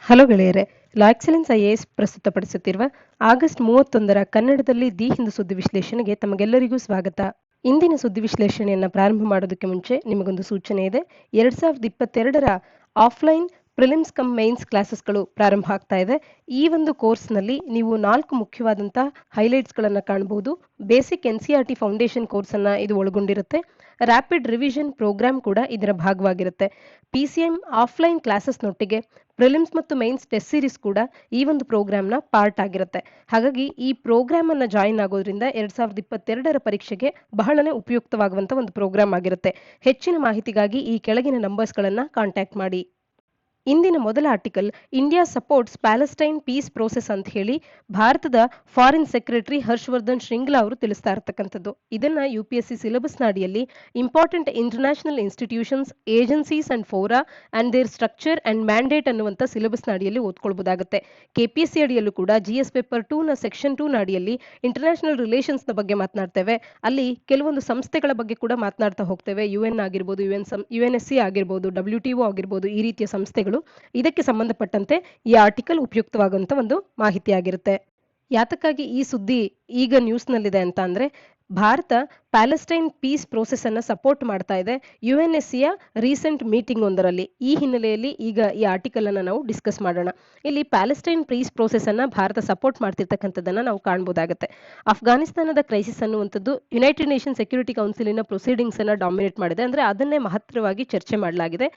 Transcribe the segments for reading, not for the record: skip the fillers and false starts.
Hello ಗೆಳೆಯರೆ, ಲಾ excellence IAS ಪ್ರಸ್ತುತಪಡಿಸುತ್ತಿರುವ August 31ರ ಕನ್ನಡದಲ್ಲಿ the Hindu ಸುದ್ದಿ ವಿಶ್ಲೇಷಣೆಗೆ ತಮಗೆಲ್ಲರಿಗೂ ಸ್ವಾಗತ. ಇಂದಿನ ಸುದ್ದಿ ವಿಶ್ಲೇಷಣೆಯನ್ನು ಪ್ರಾರಂಭ ಮಾಡೋದಕ್ಕೆ ಮುಂಚೆ ನಿಮಗೊಂದು ಸೂಚನೆ ಇದೆ. 2022ರ ಆಫ್ಲೈನ್ ಪ್ರಿಲಿಮ್ಸ್ ಕಮ್ ಮೈನ್ಸ್ ಕ್ಲಾಸಸ್ಗಳು ಪ್ರಾರಂಭ ಆಗ್ತಾ ಇದೆ. ಈ ಒಂದು ಕೋರ್ಸ್ನಲ್ಲಿ ನೀವು 4 ಮುಖ್ಯವಾದಂತಹ ಹೈಲೈಟ್ಸ್ಗಳನ್ನು ಕಾಣಬಹುದು. ಬೇಸಿಕ್ NCERT ಫೌಂಡೇಶನ್ ಕೋರ್ಸನ್ನು ಇದು ಒಳಗೊಂಡಿರುತ್ತೆ. ರ್ಯಾಪಿಡ್ ರಿವಿಷನ್ ಪ್ರೋಗ್ರಾಮ್ ಕೂಡ ಇದರ ಭಾಗವಾಗಿರುತ್ತೆ. PCM ಆಫ್ಲೈನ್ ಕ್ಲಾಸಸ್ನೊಟ್ಟಿಗೆ ಪ್ರಿಲಿಮ್ಸ್ ಮತ್ತು ಮೈನ್ಸ್ ಟೆಸ್ಟ್ ಸೀರೀಸ್ ಕೂಡ ಈ ಒಂದು ಪ್ರೋಗ್ರಾಮ್ನ ಪಾರ್ಟ್ ಆಗಿರುತ್ತೆ. ಹಾಗಾಗಿ ಈ ಪ್ರೋಗ್ರಾಮ್ ಅನ್ನ ಜಾಯಿನ್ ಆಗೋದ್ರಿಂದ 2022ರ ಪರೀಕ್ಷೆಗೆ ಬಹಳನೇ ಉಪಯುಕ್ತವಾಗುವಂತ ಒಂದು ಪ್ರೋಗ್ರಾಮ್ ಆಗಿರುತ್ತೆ. ಹೆಚ್ಚಿನ ಮಾಹಿತಿಗಾಗಿ ಈ ಕೆಳಗಿನ ನಂಬರ್ಸ್ಗಳನ್ನು ಕಾಂಟ್ಯಾಕ್ಟ್ ಮಾಡಿ. ಇಂದಿನ ಮೊದಲ article India supports Palestine peace process ಅಂತ ಹೇಳಿ ಭಾರತದ ಫಾರಿನ್ ಸೆಕ್ರೆಟರಿ ಹರ್ಷವರ್ಧನ್ ಶ್ರಿಂಗ್ಲಾ ಅವರು ತಿಳಿಸ್ತಾ ಇರ್ತಕ್ಕಂಥದ್ದು. ಇದನ್ನ UPSC ಸಿಲೆಬಸ್ನ ಅಡಿಯಲ್ಲಿ important international institutions, agencies and fora and their structure and mandate ಅನ್ನುವಂಥ ಸಿಲೆಬಸ್ನ ಅಡಿಯಲ್ಲಿ ಓದ್ಕೊಳ್ಬಹುದಾಗುತ್ತೆ. KPSC ಅಡಿಯಲ್ಲೂ ಕೂಡ GS ಪೇಪರ್ 2ನ ಸೆಕ್ಷನ್ 2ನ ಅಡಿಯಲ್ಲಿ ಇಂಟರ್ನ್ಯಾಷನಲ್ ರಿಲೇಷನ್ಸ್ನ ಬಗ್ಗೆ ಮಾತನಾಡ್ತೇವೆ. ಅಲ್ಲಿ ಕೆಲವೊಂದು ಸಂಸ್ಥೆಗಳ ಬಗ್ಗೆ ಕೂಡ ಮಾತನಾಡ್ತಾ ಹೋಗ್ತೇವೆ. UN ಆಗಿರ್ಬೋದು, UNSC ಆಗಿರ್ಬೋದು, WTO ಆಗಿರ್ಬೋದು, ಈ ರೀತಿಯ ಸಂಸ್ಥೆಗಳು. ಇದಕ್ಕೆ ಸಂಬಂಧಪಟ್ಟಂತೆ ಈ ಆರ್ಟಿಕಲ್ ಉಪಯುಕ್ತವಾಗುವಂತ ಒಂದು ಮಾಹಿತಿಯಾಗಿರುತ್ತೆ. ಯಾತಕ್ಕಾಗಿ ಈ ಸುದ್ದಿ ಈಗ ನ್ಯೂಸ್ನಲ್ಲಿದೆ ಅಂತ ಅಂದ್ರೆ, ಭಾರತ ಪ್ಯಾಲೆಸ್ಟೈನ್ ಪೀಸ್ ಪ್ರೋಸೆಸ್ ಅನ್ನ ಸಪೋರ್ಟ್ ಮಾಡ್ತಾ ಇದೆ UNSCಯ ರೀಸೆಂಟ್ ಮೀಟಿಂಗ್ ಒಂದರಲ್ಲಿ. ಈ ಹಿನ್ನೆಲೆಯಲ್ಲಿ ಈಗ ಈ ಆರ್ಟಿಕಲ್ ಅನ್ನ ನಾವು ಡಿಸ್ಕಸ್ ಮಾಡೋಣ. ಇಲ್ಲಿ ಪ್ಯಾಲೆಸ್ಟೈನ್ ಪೀಸ್ ಪ್ರೋಸೆಸ್ ಅನ್ನ ಭಾರತ ಸಪೋರ್ಟ್ ಮಾಡ್ತಿರ್ತಕ್ಕಂಥದ್ದನ್ನ ನಾವು ಕಾಣಬಹುದಾಗುತ್ತೆ. ಅಫ್ಘಾನಿಸ್ತಾನದ ಕ್ರೈಸಿಸ್ ಅನ್ನುವಂಥದ್ದು ಯುನೈಟೆಡ್ ನೇಷನ್ ಸೆಕ್ಯೂರಿಟಿ ಕೌನ್ಸಿಲಿನ ಪ್ರೊಸೀಡಿಂಗ್ಸ್ ಅನ್ನ ಡಾಮಿನೇಟ್ ಮಾಡಿದೆ. ಅಂದ್ರೆ ಅದನ್ನೇ ಮಹತ್ತರವಾಗಿ ಚರ್ಚೆ ಮಾಡಲಾಗಿದೆ.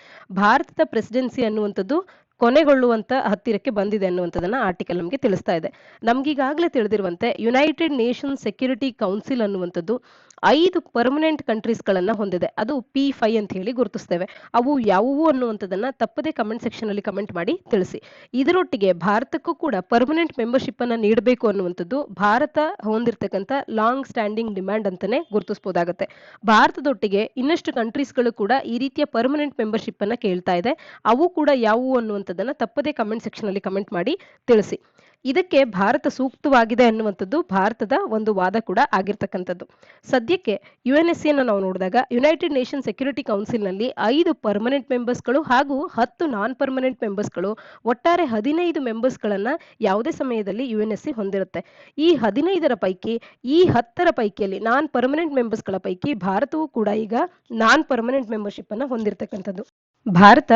ಭಾರತದ ಪ್ರೆಸಿಡೆನ್ಸಿ ಅನ್ನುವಂಥದ್ದು ಕೊನೆಗೊಳ್ಳುವಂತ ಹತ್ತಿರಕ್ಕೆ ಬಂದಿದೆ ಅನ್ನುವಂಥದ್ದನ್ನ ಆರ್ಟಿಕಲ್ ನಮಗೆ ತಿಳಿಸ್ತಾ ಇದೆ. ನಮ್ಗೀಗಾಗಲೇ ತಿಳಿದಿರುವಂತೆ ಯುನೈಟೆಡ್ ನೇಷನ್ ಸೆಕ್ಯೂರಿಟಿ ಕೌನ್ಸಿಲ್ ಅನ್ನುವಂಥದ್ದು 5 ಪರ್ಮನೆಂಟ್ ಕಂಟ್ರೀಸ್ಗಳನ್ನ ಹೊಂದಿದೆ. ಅದು P5 ಅಂತ ಹೇಳಿ ಗುರುತಿಸ್ತೇವೆ. ಅವು ಯಾವುವು ಅನ್ನುವಂಥದ್ದನ್ನ ತಪ್ಪದೆ ಕಮೆಂಟ್ ಸೆಕ್ಷನ್ ಅಲ್ಲಿ ಕಮೆಂಟ್ ಮಾಡಿ ತಿಳಿಸಿ. ಇದರೊಟ್ಟಿಗೆ ಭಾರತಕ್ಕೂ ಕೂಡ ಪರ್ಮನೆಂಟ್ ಮೆಂಬರ್ಶಿಪ್ ಅನ್ನ ನೀಡಬೇಕು ಅನ್ನುವಂಥದ್ದು ಭಾರತ ಹೊಂದಿರತಕ್ಕಂಥ ಲಾಂಗ್ ಸ್ಟ್ಯಾಂಡಿಂಗ್ ಡಿಮ್ಯಾಂಡ್ ಅಂತಾನೆ ಗುರುತಿಸಬಹುದಾಗುತ್ತೆ. ಭಾರತದೊಟ್ಟಿಗೆ ಇನ್ನಷ್ಟು ಕಂಟ್ರೀಸ್ಗಳು ಕೂಡ ಈ ರೀತಿಯ ಪರ್ಮನೆಂಟ್ ಮೆಂಬರ್ಶಿಪ್ ಅನ್ನ ಕೇಳ್ತಾ ಇದೆ. ಅವು ಕೂಡ ಯಾವುವು ಅನ್ನುವಂಥದ್ದನ್ನ ತಪ್ಪದೆ ಕಮೆಂಟ್ ಸೆಕ್ಷನ್ ಅಲ್ಲಿ ಕಮೆಂಟ್ ಮಾಡಿ ತಿಳಿಸಿ. ಇದಕ್ಕೆ ಭಾರತ ಸೂಕ್ತವಾಗಿದೆ ಅನ್ನುವಂಥದ್ದು ಭಾರತದ ಒಂದು ವಾದ ಕೂಡ ಆಗಿರ್ತಕ್ಕಂಥದ್ದು. ಸದ್ಯಕ್ಕೆ UNSC ಅನ್ನು ನಾವು ನೋಡಿದಾಗ ಯುನೈಟೆಡ್ ನೇಷನ್ ಸೆಕ್ಯೂರಿಟಿ ಕೌನ್ಸಿಲ್ ನಲ್ಲಿ 5 ಪರ್ಮನೆಂಟ್ ಮೆಂಬರ್ಸ್ಗಳು ಹಾಗೂ 10 ನಾನ್ ಪರ್ಮನೆಂಟ್ ಮೆಂಬರ್ಸ್ಗಳು, ಒಟ್ಟಾರೆ 15 ಮೆಂಬರ್ಸ್ಗಳನ್ನ ಯಾವುದೇ ಸಮಯದಲ್ಲಿ UNSC ಹೊಂದಿರುತ್ತೆ. ಈ 15ರ ಪೈಕಿ ಈ 10ರ ಪೈಕಿಯಲ್ಲಿ ನಾನ್ ಪರ್ಮನೆಂಟ್ ಮೆಂಬರ್ಸ್ಗಳ ಪೈಕಿ ಭಾರತವು ಕೂಡ ಈಗ ನಾನ್ ಪರ್ಮನೆಂಟ್ ಮೆಂಬರ್ಶಿಪ್ ಅನ್ನ ಹೊಂದಿರತಕ್ಕಂಥದ್ದು. ಭಾರತ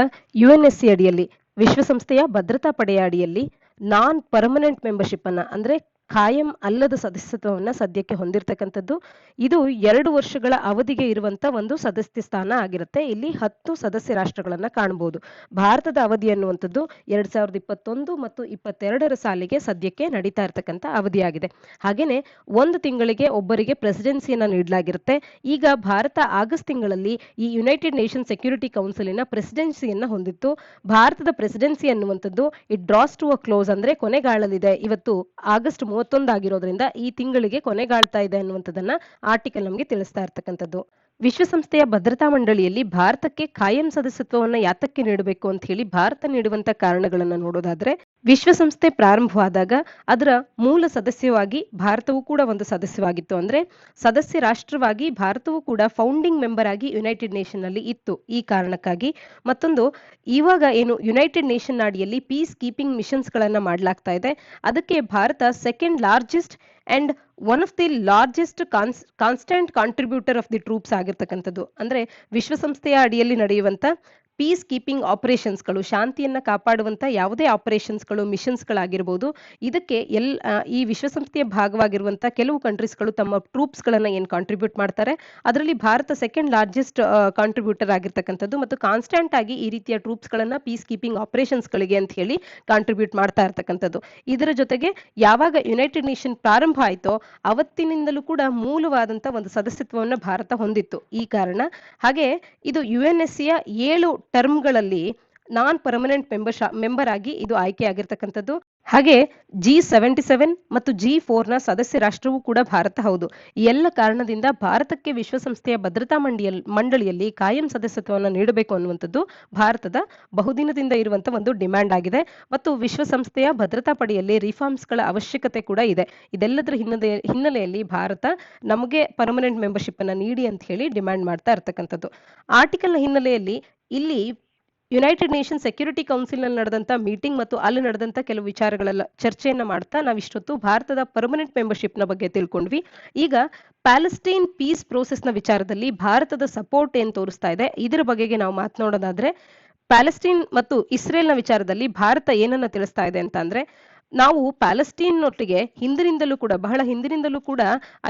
UNSC ಅಡಿಯಲ್ಲಿ, ವಿಶ್ವಸಂಸ್ಥೆಯ ಭದ್ರತಾ ಪಡೆಯ ಅಡಿಯಲ್ಲಿ ನಾನ್ ಪರ್ಮನೆಂಟ್ ಮೆಂಬರ್ಶಿಪ್ ಅನ್ನ ಅಂದ್ರೆ ಖಾಯಂ ಅಲ್ಲದ ಸದಸ್ಯತ್ವವನ್ನ ಸದ್ಯಕ್ಕೆ ಹೊಂದಿರತಕ್ಕಂಥದ್ದು. ಇದು 2 ವರ್ಷಗಳ ಅವಧಿಗೆ ಇರುವಂತ ಒಂದು ಸದಸ್ಯ ಸ್ಥಾನ ಆಗಿರುತ್ತೆ. ಇಲ್ಲಿ 10 ಸದಸ್ಯ ರಾಷ್ಟ್ರಗಳನ್ನ ಕಾಣಬಹುದು. ಭಾರತದ ಅವಧಿ ಅನ್ನುವಂಥದ್ದು 2021 ಮತ್ತು 22ರ ಸಾಲಿಗೆ ಸದ್ಯಕ್ಕೆ ನಡೀತಾ ಇರತಕ್ಕಂಥ ಅವಧಿಯಾಗಿದೆ. ಹಾಗೇನೆ 1 ತಿಂಗಳಿಗೆ ಒಬ್ಬರಿಗೆ ಪ್ರೆಸಿಡೆನ್ಸಿಯನ್ನ ನೀಡಲಾಗಿರುತ್ತೆ. ಈಗ ಭಾರತ ಆಗಸ್ಟ್ ತಿಂಗಳಲ್ಲಿ ಈ ಯುನೈಟೆಡ್ ನೇಷನ್ ಸೆಕ್ಯೂರಿಟಿ ಕೌನ್ಸಿಲಿನ ಪ್ರೆಸಿಡೆನ್ಸಿಯನ್ನ ಹೊಂದಿತ್ತು. ಭಾರತದ ಪ್ರೆಸಿಡೆನ್ಸಿ ಅನ್ನುವಂಥದ್ದು it draws to a close, ಅಂದ್ರೆ ಕೊನೆಗಾಳಲಿದೆ. ಇವತ್ತು ಆಗಸ್ಟ್ 31 ಆಗಿರೋದ್ರಿಂದ ಈ ತಿಂಗಳಿಗೆ ಕೊನೆಗಾಳ್ತಾ ಇದೆ ಅನ್ನುವಂಥದ್ದನ್ನ ಆರ್ಟಿಕಲ್ ನಮಗೆ ತಿಳಿಸ್ತಾ ಇರ್ತಕ್ಕಂಥದ್ದು. ವಿಶ್ವಸಂಸ್ಥೆಯ ಭದ್ರತಾ ಮಂಡಳಿಯಲ್ಲಿ ಭಾರತಕ್ಕೆ ಖಾಯಂ ಸದಸ್ಯತ್ವವನ್ನ ಯಾತಕ್ಕೆ ನೀಡಬೇಕು ಅಂತ ಹೇಳಿ ಭಾರತ ನೀಡುವಂತ ಕಾರಣಗಳನ್ನ ನೋಡೋದಾದ್ರೆ, ವಿಶ್ವಸಂಸ್ಥೆ ಪ್ರಾರಂಭವಾದಾಗ ಅದರ ಮೂಲ ಸದಸ್ಯವಾಗಿ ಭಾರತವು ಕೂಡ ಒಂದು ಸದಸ್ಯವಾಗಿತ್ತು. ಅಂದ್ರೆ ಸದಸ್ಯ ರಾಷ್ಟ್ರವಾಗಿ ಭಾರತವು ಕೂಡ ಫೌಂಡಿಂಗ್ ಮೆಂಬರ್ ಆಗಿ ಯುನೈಟೆಡ್ ನೇಷನ್ ನಲ್ಲಿ ಇತ್ತು. ಈ ಕಾರಣಕ್ಕಾಗಿ ಮತ್ತೊಂದು, ಇವಾಗ ಏನು ಯುನೈಟೆಡ್ ನೇಷನ್ ಅಡಿಯಲ್ಲಿ ಪೀಸ್ ಕೀಪಿಂಗ್ ಮಿಷನ್ಸ್ ಗಳನ್ನ ಮಾಡಲಾಗ್ತಾ ಇದೆ, ಅದಕ್ಕೆ Bharat second largest and one of the largest constant contributor of the troops ಆಗಿರ್ತಕ್ಕಂಥದ್ದು. ಅಂದ್ರೆ ವಿಶ್ವಸಂಸ್ಥೆಯ ಅಡಿಯಲ್ಲಿ ನಡೆಯುವಂತ ಪೀಸ್ ಕೀಪಿಂಗ್ ಆಪರೇಷನ್ಸ್ಗಳು, ಶಾಂತಿಯನ್ನ ಕಾಪಾಡುವಂತ ಯಾವುದೇ ಆಪರೇಷನ್ಸ್ಗಳು, ಮಿಷನ್ಸ್ಗಳಾಗಿರ್ಬೋದು, ಇದಕ್ಕೆ ಈ ವಿಶ್ವಸಂಸ್ಥೆಯ ಭಾಗವಾಗಿರುವಂತ ಕೆಲವು ಕಂಟ್ರೀಸ್ಗಳು ತಮ್ಮ ಟ್ರೂಪ್ಸ್ ಗಳನ್ನ ಏನ್ ಕಾಂಟ್ರಿಬ್ಯೂಟ್ ಮಾಡ್ತಾರೆ, ಅದರಲ್ಲಿ ಭಾರತ ಸೆಕೆಂಡ್ ಲಾರ್ಜೆಸ್ಟ್ ಕಾಂಟ್ರಿಬ್ಯೂಟರ್ ಆಗಿರ್ತಕ್ಕಂಥದ್ದು. ಮತ್ತು ಕಾನ್ಸ್ಟೆಂಟ್ ಆಗಿ ಈ ರೀತಿಯ ಟ್ರೂಪ್ಸ್ ಗಳನ್ನ ಪೀಸ್ ಕೀಪಿಂಗ್ ಆಪರೇಷನ್ಸ್ ಗಳಿಗೆ ಅಂತ ಹೇಳಿ ಕಾಂಟ್ರಿಬ್ಯೂಟ್ ಮಾಡ್ತಾ ಇರ್ತಕ್ಕಂಥದ್ದು. ಇದರ ಜೊತೆಗೆ ಯಾವಾಗ ಯುನೈಟೆಡ್ ನೇಷನ್ ಪ್ರಾರಂಭ ಆಯ್ತೋ ಅವತ್ತಿನಿಂದಲೂ ಕೂಡ ಮೂಲವಾದಂತ ಒಂದು ಸದಸ್ಯತ್ವವನ್ನು ಭಾರತ ಹೊಂದಿತ್ತು. ಈ ಕಾರಣ ಹಾಗೆ ಇದು UNSCಯ 7 ಟರ್ಮ್ಗಳಲ್ಲಿ ನಾನ್ ಪರ್ಮನೆಂಟ್ ಮೆಂಬರ್ ಆಗಿ ಇದು ಆಯ್ಕೆ ಆಗಿರ್ತಕ್ಕಂಥದ್ದು. ಹಾಗೆ G77 ಮತ್ತು G4ನ ಸದಸ್ಯ ರಾಷ್ಟ್ರವೂ ಕೂಡ ಭಾರತ ಹೌದು. ಈ ಎಲ್ಲ ಕಾರಣದಿಂದ ಭಾರತಕ್ಕೆ ವಿಶ್ವಸಂಸ್ಥೆಯ ಭದ್ರತಾ ಮಂಡಳಿಯಲ್ಲಿ ಕಾಯಂ ಸದಸ್ಯತ್ವವನ್ನು ನೀಡಬೇಕು ಅನ್ನುವಂಥದ್ದು ಭಾರತದ ಬಹುದಿನದಿಂದ ಇರುವಂತ ಒಂದು ಡಿಮ್ಯಾಂಡ್ ಆಗಿದೆ. ಮತ್ತು ವಿಶ್ವಸಂಸ್ಥೆಯ ಭದ್ರತಾ ಪಡೆಯಲ್ಲಿ ರಿಫಾರ್ಮ್ಸ್ಗಳ ಅವಶ್ಯಕತೆ ಕೂಡ ಇದೆ. ಇದೆಲ್ಲದರ ಹಿನ್ನೆಲೆಯಲ್ಲಿ ಭಾರತ ನಮಗೆ ಪರ್ಮನೆಂಟ್ ಮೆಂಬರ್ಶಿಪ್ ಅನ್ನ ನೀಡಿ ಅಂತ ಹೇಳಿ ಡಿಮ್ಯಾಂಡ್ ಮಾಡ್ತಾ ಇರ್ತಕ್ಕಂಥದ್ದು. ಆರ್ಟಿಕಲ್ನ ಹಿನ್ನೆಲೆಯಲ್ಲಿ ಇಲ್ಲಿ ಯುನೈಟೆಡ್ ನೇಷನ್ ಸೆಕ್ಯೂರಿಟಿ ಕೌನ್ಸಿಲ್ ನಲ್ಲಿ ನಡೆದಂತ ಮೀಟಿಂಗ್ ಮತ್ತು ಅಲ್ಲಿ ನಡೆದಂತ ಕೆಲವು ವಿಚಾರಗಳೆಲ್ಲ ಚರ್ಚೆಯನ್ನ ಮಾಡ್ತಾ ನಾವಿಷ್ಟೊತ್ತು ಭಾರತದ ಪರ್ಮನೆಂಟ್ ಮೆಂಬರ್ಶಿಪ್ ನ ಬಗ್ಗೆ ತಿಳ್ಕೊಂಡ್ವಿ. ಈಗ ಪ್ಯಾಲೆಸ್ಟೈನ್ ಪೀಸ್ ಪ್ರೋಸೆಸ್ ನ ವಿಚಾರದಲ್ಲಿ ಭಾರತದ ಸಪೋರ್ಟ್ ಏನ್ ತೋರಿಸ್ತಾ ಇದೆ ಇದರ ಬಗೆಗೆ ನಾವು ಮಾತನಾಡೋದಾದ್ರೆ, ಪ್ಯಾಲೆಸ್ಟೈನ್ ಮತ್ತು ಇಸ್ರೇಲ್ನ ವಿಚಾರದಲ್ಲಿ ಭಾರತ ಏನನ್ನ ತಿಳಿಸ್ತಾ ಇದೆ ಅಂತ ಅಂದ್ರೆ, ನಾವು ಪ್ಯಾಲೆಸ್ಟೈನ್ನೊಟ್ಟಿಗೆ ಬಹಳ ಹಿಂದಿನಿಂದಲೂ ಕೂಡ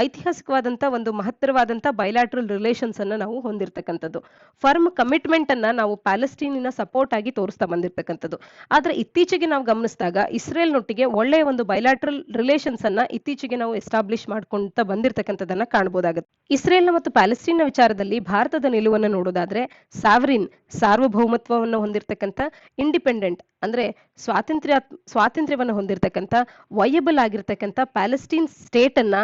ಐತಿಹಾಸಿಕವಾದಂತ ಒಂದು ಮಹತ್ತರವಾದಂತ ಬೈಲಾಟ್ರಲ್ ರಿಲೇಷನ್ಸ್ ಅನ್ನ ನಾವು ಹೊಂದಿರತಕ್ಕಂಥದ್ದು. ಫರ್ಮ್ ಕಮಿಟ್ಮೆಂಟ್ ಅನ್ನ ನಾವು ಪ್ಯಾಲೆಸ್ಟೈನಿನ ಸಪೋರ್ಟ್ ಆಗಿ ತೋರಿಸ್ತಾ ಬಂದಿರತಕ್ಕಂಥದ್ದು. ಆದ್ರೆ ಇತ್ತೀಚೆಗೆ ನಾವು ಗಮನಿಸಿದಾಗ ಇಸ್ರೇಲ್ನೊಟ್ಟಿಗೆ ಒಳ್ಳೆಯ ಒಂದು ಬೈಲಾಟ್ರಲ್ ರಿಲೇಷನ್ಸ್ ಅನ್ನ ಇತ್ತೀಚೆಗೆ ನಾವು ಎಸ್ಟಾಬ್ಲಿಷ್ ಮಾಡ್ಕೊಂತ ಬಂದಿರತಕ್ಕಂಥದನ್ನ ಕಾಣಬಹುದಾಗುತ್ತೆ. ಇಸ್ರೇಲ್ನ ಮತ್ತು ಪ್ಯಾಲೆಸ್ಟೈನ್ನ ವಿಚಾರದಲ್ಲಿ ಭಾರತದ ನಿಲುವನ್ನು ನೋಡೋದಾದ್ರೆ, ಸಾರ್ವಭೌಮತ್ವವನ್ನು ಹೊಂದಿರತಕ್ಕಂಥ, ಇಂಡಿಪೆಂಡೆಂಟ್ ಅಂದ್ರೆ ಸ್ವಾತಂತ್ರ್ಯವನ್ನು ಹೊಂದಿರತಕ್ಕಂಥ, ವಯಬಲ್ ಆಗಿರ್ತಕ್ಕಂಥ ಪ್ಯಾಲೆಸ್ಟೈನ್ ಸ್ಟೇಟ್ ಅನ್ನ,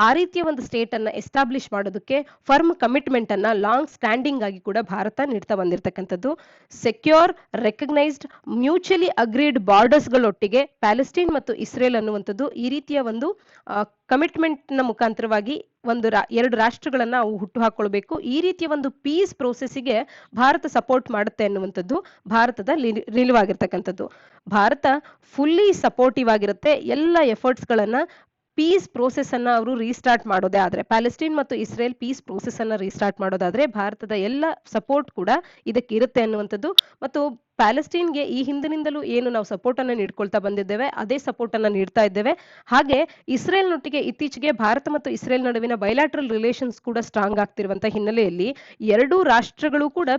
ಆ ರೀತಿಯ ಒಂದು ಸ್ಟೇಟ್ ಅನ್ನ ಎಸ್ಟಾಬ್ಲಿಷ್ ಮಾಡೋದಕ್ಕೆ ಫರ್ಮ್ ಕಮಿಟ್ಮೆಂಟ್ ಅನ್ನ ಲಾಂಗ್ ಸ್ಟ್ಯಾಂಡಿಂಗ್ ಆಗಿ ಕೂಡ ಭಾರತ ನೀಡ್ತಾ ಬಂದಿರತಕ್ಕಂಥದ್ದು. Secure, recognised, mutually agreed borders ಗಳೊಟ್ಟಿಗೆ ಪ್ಯಾಲೆಸ್ಟೈನ್ ಮತ್ತು ಇಸ್ರೇಲ್ ಅನ್ನುವಂಥದ್ದು ಈ ರೀತಿಯ ಒಂದು ಕಮಿಟ್ಮೆಂಟ್ ನ ಮುಖಾಂತರವಾಗಿ ಎರಡು ರಾಷ್ಟ್ರಗಳನ್ನ ಅವು ಹುಟ್ಟು ಹಾಕೊಳ್ಬೇಕು. ಈ ರೀತಿಯ ಒಂದು ಪೀಸ್ ಪ್ರೋಸೆಸ್ಗೆ ಭಾರತ ಸಪೋರ್ಟ್ ಮಾಡುತ್ತೆ ಅನ್ನುವಂಥದ್ದು ಭಾರತದ ನಿಲುವಾಗಿರ್ತಕ್ಕಂಥದ್ದು. ಭಾರತ ಫುಲ್ಲಿ ಸಪೋರ್ಟಿವ್ ಆಗಿರುತ್ತೆ. ಎಲ್ಲ ಎಫರ್ಟ್ಸ್ ಗಳನ್ನ ಪೀಸ್ ಪ್ರೋಸೆಸ್ ಅನ್ನ ಅವರು ರೀಸ್ಟಾರ್ಟ್ ಮಾಡೋದೇ ಆದ್ರೆ, ಪ್ಯಾಲೆಸ್ಟೈನ್ ಮತ್ತು ಇಸ್ರೇಲ್ ಪೀಸ್ ಪ್ರೋಸೆಸ್ ಅನ್ನ ರೀಸ್ಟಾರ್ಟ್ ಮಾಡೋದಾದ್ರೆ ಭಾರತದ ಎಲ್ಲ ಸಪೋರ್ಟ್ ಕೂಡ ಇದಕ್ಕೆ ಇರುತ್ತೆ ಅನ್ನುವಂಥದ್ದು. ಮತ್ತು ಪ್ಯಾಲೆಸ್ಟೈನ್ಗೆ ಈ ಹಿಂದಿನಿಂದಲೂ ಏನು ನಾವು ಸಪೋರ್ಟ್ ಅನ್ನ ನೀಡ್ಕೊಳ್ತಾ ಬಂದಿದ್ದೇವೆ ಅದೇ ಸಪೋರ್ಟ್ ಅನ್ನ ನೀಡ್ತಾ ಇದ್ದೇವೆ. ಹಾಗೆ ಇಸ್ರೇಲ್ನೊಟ್ಟಿಗೆ ಇತ್ತೀಚೆಗೆ ಭಾರತ ಮತ್ತು ಇಸ್ರೇಲ್ ನಡುವಿನ ಬೈಲಾಟ್ರಲ್ ರಿಲೇಷನ್ಸ್ ಕೂಡ ಸ್ಟ್ರಾಂಗ್ ಆಗ್ತಿರುವಂತಹ ಹಿನ್ನೆಲೆಯಲ್ಲಿ ಎರಡೂ ರಾಷ್ಟ್ರಗಳು ಕೂಡ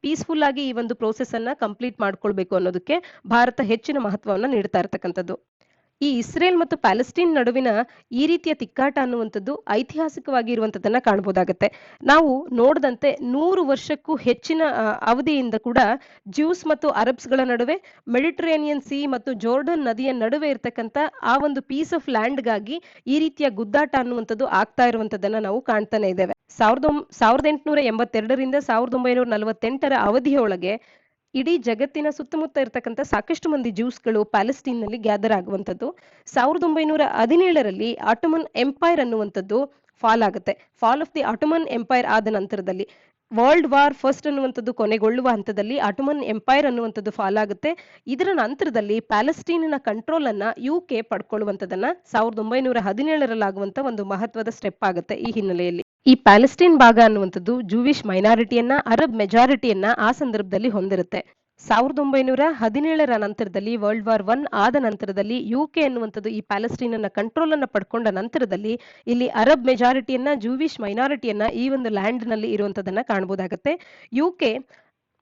ಪೀಸ್ಫುಲ್ ಆಗಿ ಈ ಒಂದು ಪ್ರೋಸೆಸ್ ಅನ್ನ ಕಂಪ್ಲೀಟ್ ಮಾಡ್ಕೊಳ್ಬೇಕು ಅನ್ನೋದಕ್ಕೆ ಭಾರತ ಹೆಚ್ಚಿನ ಮಹತ್ವವನ್ನ ನೀಡ್ತಾ ಇರತಕ್ಕಂಥದ್ದು. ಈ ಇಸ್ರೇಲ್ ಮತ್ತು ಪ್ಯಾಲೆಸ್ಟೈನ್ ನಡುವಿನ ಈ ರೀತಿಯ ತಿಕ್ಕಾಟ ಅನ್ನುವಂಥದ್ದು ಐತಿಹಾಸಿಕವಾಗಿ ಇರುವಂತದನ್ನ ಕಾಣಬಹುದಾಗುತ್ತೆ. ನಾವು ನೋಡದಂತೆ 100 ವರ್ಷಕ್ಕೂ ಹೆಚ್ಚಿನ ಅವಧಿಯಿಂದ ಕೂಡ ಜ್ಯೂಸ್ ಮತ್ತು ಅರಬ್ಸ್ ಗಳ ನಡುವೆ ಮೆಡಿಟರೇನಿಯನ್ ಸಿ ಮತ್ತು ಜೋರ್ಡನ್ ನದಿಯ ನಡುವೆ ಇರತಕ್ಕಂತ ಆ ಒಂದು ಪೀಸ್ ಆಫ್ ಲ್ಯಾಂಡ್ ಗಾಗಿ ಈ ರೀತಿಯ ಗುದ್ದಾಟ ಅನ್ನುವಂಥದ್ದು ಆಗ್ತಾ ಇರುವಂತದನ್ನ ನಾವು ಕಾಣ್ತಾನೆ ಇದ್ದೇವೆ. 1882ರಿಂದ 1948ರ ಅವಧಿಯೊಳಗೆ ಇಡೀ ಜಗತ್ತಿನ ಸುತ್ತಮುತ್ತ ಇರತಕ್ಕಂಥ ಸಾಕಷ್ಟು ಮಂದಿ ಜ್ಯೂಸ್ಗಳು ಪ್ಯಾಲೆಸ್ಟೈನ್ ನಲ್ಲಿ ಗ್ಯಾದರ್ ಆಗುವಂಥದ್ದು. 1917ರಲ್ಲಿ ಆಟೋಮನ್ ಎಂಪೈರ್ ಅನ್ನುವಂಥದ್ದು ಫಾಲ್ ಆಗುತ್ತೆ. Fall of the Ottoman empire ಆದ ನಂತರದಲ್ಲಿ ವರ್ಲ್ಡ್ ವಾರ್ ಫಸ್ಟ್ ಅನ್ನುವಂಥದ್ದು ಕೊನೆಗೊಳ್ಳುವ ಹಂತದಲ್ಲಿ ಆಟೋಮನ್ ಎಂಪೈರ್ ಅನ್ನುವಂಥದ್ದು ಫಾಲ್ ಆಗುತ್ತೆ. ಇದರ ನಂತರದಲ್ಲಿ ಪ್ಯಾಲೆಸ್ಟೈನಿನ ಕಂಟ್ರೋಲ್ ಅನ್ನ UK ಪಡ್ಕೊಳ್ಳುವಂಥದ್ದನ್ನ 1917ರಲ್ಲಾಗುವಂತ ಒಂದು ಮಹತ್ವದ ಸ್ಟೆಪ್ ಆಗುತ್ತೆ. ಈ ಹಿನ್ನೆಲೆಯಲ್ಲಿ ಈ ಪ್ಯಾಲೆಸ್ಟೈನ್ ಭಾಗ ಅನ್ನುವಂಥದ್ದು ಜೂವಿಶ್ ಮೈನಾರಿಟಿಯನ್ನ, ಅರಬ್ ಮೆಜಾರಿಟಿಯನ್ನ ಆ ಸಂದರ್ಭದಲ್ಲಿ ಹೊಂದಿರುತ್ತೆ. 1917ರ ನಂತರದಲ್ಲಿ ವರ್ಲ್ಡ್ ವಾರ್ 1 ಆದ ನಂತರದಲ್ಲಿ UK ಅನ್ನುವಂಥದ್ದು ಈ ಪ್ಯಾಲೆಸ್ಟೈನ್ ಅನ್ನ ಕಂಟ್ರೋಲ್ ಅನ್ನ ಪಡ್ಕೊಂಡ ನಂತರದಲ್ಲಿ ಇಲ್ಲಿ ಅರಬ್ ಮೆಜಾರಿಟಿಯನ್ನ, ಜೂವಿಶ್ ಮೈನಾರಿಟಿಯನ್ನ ಈ ಒಂದು ಲ್ಯಾಂಡ್ ನಲ್ಲಿ ಇರುವಂತದನ್ನ ಕಾಣಬಹುದಾಗುತ್ತೆ. UK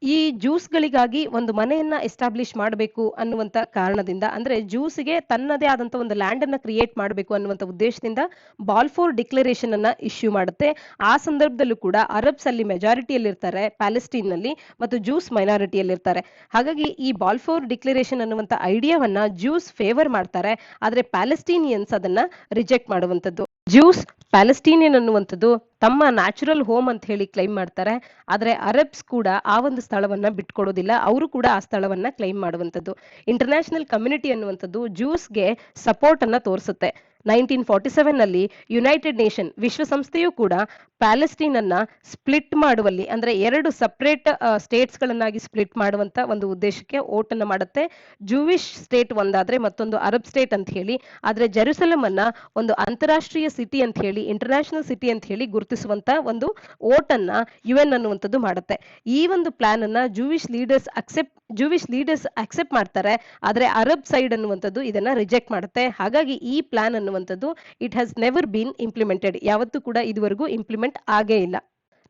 ಈ ಜ್ಯೂಸ್ಗಳಿಗಾಗಿ ಒಂದು ಮನೆಯನ್ನ ಎಸ್ಟಾಬ್ಲಿಷ್ ಮಾಡಬೇಕು ಅನ್ನುವಂತ ಕಾರಣದಿಂದ, ಅಂದ್ರೆ ಜ್ಯೂಸ್ಗೆ ತನ್ನದೇ ಆದಂತ ಒಂದು ಲ್ಯಾಂಡ್ ಅನ್ನ ಕ್ರಿಯೇಟ್ ಮಾಡಬೇಕು ಅನ್ನುವಂತ ಉದ್ದೇಶದಿಂದ ಬಾಲ್ಫೋರ್ ಡಿಕ್ಲರೇಷನ್ ಅನ್ನ ಇಶ್ಯೂ ಮಾಡುತ್ತೆ. ಆ ಸಂದರ್ಭದಲ್ಲೂ ಕೂಡ ಅರಬ್ಸ್ ಅಲ್ಲಿ ಮೆಜಾರಿಟಿಯಲ್ಲಿ ಇರ್ತಾರೆ ಪ್ಯಾಲೆಸ್ಟೈನ್ ನಲ್ಲಿ, ಮತ್ತು ಜ್ಯೂಸ್ ಮೈನಾರಿಟಿಯಲ್ಲಿ ಇರ್ತಾರೆ. ಹಾಗಾಗಿ ಈ ಬಾಲ್ಫೋರ್ ಡಿಕ್ಲರೇಷನ್ ಅನ್ನುವಂತ ಐಡಿಯಾವನ್ನ ಜ್ಯೂಸ್ ಫೇವರ್ ಮಾಡ್ತಾರೆ, ಆದ್ರೆ ಪ್ಯಾಲೆಸ್ಟೀನಿಯನ್ಸ್ ಅದನ್ನ ರಿಜೆಕ್ಟ್ ಮಾಡುವಂತದ್ದು. ಜ್ಯೂಸ್ ಪ್ಯಾಲೆಸ್ಟೀನಿಯನ್ ಅನ್ನುವಂಥದ್ದು ತಮ್ಮ ನ್ಯಾಚುರಲ್ ಹೋಮ್ ಅಂತ ಹೇಳಿ ಕ್ಲೈಮ್ ಮಾಡ್ತಾರೆ, ಆದ್ರೆ ಅರಬ್ಸ್ ಕೂಡ ಆ ಒಂದು ಸ್ಥಳವನ್ನ ಬಿಟ್ಕೊಡೋದಿಲ್ಲ, ಅವರು ಕೂಡ ಆ ಸ್ಥಳವನ್ನ ಕ್ಲೈಮ್ ಮಾಡುವಂಥದ್ದು. ಇಂಟರ್ನ್ಯಾಷನಲ್ ಕಮ್ಯುನಿಟಿ ಅನ್ನುವಂಥದ್ದು ಜ್ಯೂಸ್ಗೆ ಸಪೋರ್ಟ್ ಅನ್ನ ತೋರಿಸುತ್ತೆ. 1947ನಲ್ಲಿ ಯುನೈಟೆಡ್ ನೇಷನ್ ವಿಶ್ವಸಂಸ್ಥೆಯು ಕೂಡ ಪ್ಯಾಲೆಸ್ಟೈನ್ ಅನ್ನ ಸ್ಪ್ಲಿಟ್ ಮಾಡುವಲ್ಲಿ, ಅಂದ್ರೆ 2 ಸಪರೇಟ್ ಸ್ಟೇಟ್ಸ್ ಗಳನ್ನಾಗಿ ಸ್ಪ್ಲಿಟ್ ಮಾಡುವಂತ ಒಂದು ಉದ್ದೇಶಕ್ಕೆ ವೋಟ್ ಅನ್ನ ಮಾಡುತ್ತೆ. ಜೂವಿಶ್ ಸ್ಟೇಟ್ ಒಂದಾದ್ರೆ ಮತ್ತೊಂದು ಅರಬ್ ಸ್ಟೇಟ್ ಅಂತ ಹೇಳಿ, ಆದ್ರೆ ಜೆರುಸಲಂ ಅನ್ನ ಒಂದು ಅಂತಾರಾಷ್ಟ್ರೀಯ ಸಿಟಿ ಅಂತ ಹೇಳಿ, ಇಂಟರ್ನ್ಯಾಷನಲ್ ಸಿಟಿ ಅಂತ ಹೇಳಿ ಗುರುತಿಸುವಂತ ಒಂದು ವೋಟ್ ಅನ್ನ UN ಅನ್ನುವಂಥದ್ದು ಮಾಡುತ್ತೆ. ಈ ಒಂದು ಪ್ಲಾನ್ ಅನ್ನ ಜೂವಿಶ್ ಲೀಡರ್ಸ್ ಅಕ್ಸೆಪ್ಟ್ ಮಾಡ್ತಾರೆ, ಆದ್ರೆ ಅರಬ್ ಸೈಡ್ ಅನ್ನುವಂಥದ್ದು ಇದನ್ನ ರಿಜೆಕ್ಟ್ ಮಾಡುತ್ತೆ. ಹಾಗಾಗಿ ಈ ಪ್ಲಾನ್ ಅನ್ನುವಂಥದ್ದು it has never bean implemented, ಯಾವತ್ತೂ ಕೂಡ ಇದುವರೆಗೂ ಇಂಪ್ಲಿಮೆಂಟ್ ಆಗೇ ಇಲ್ಲ.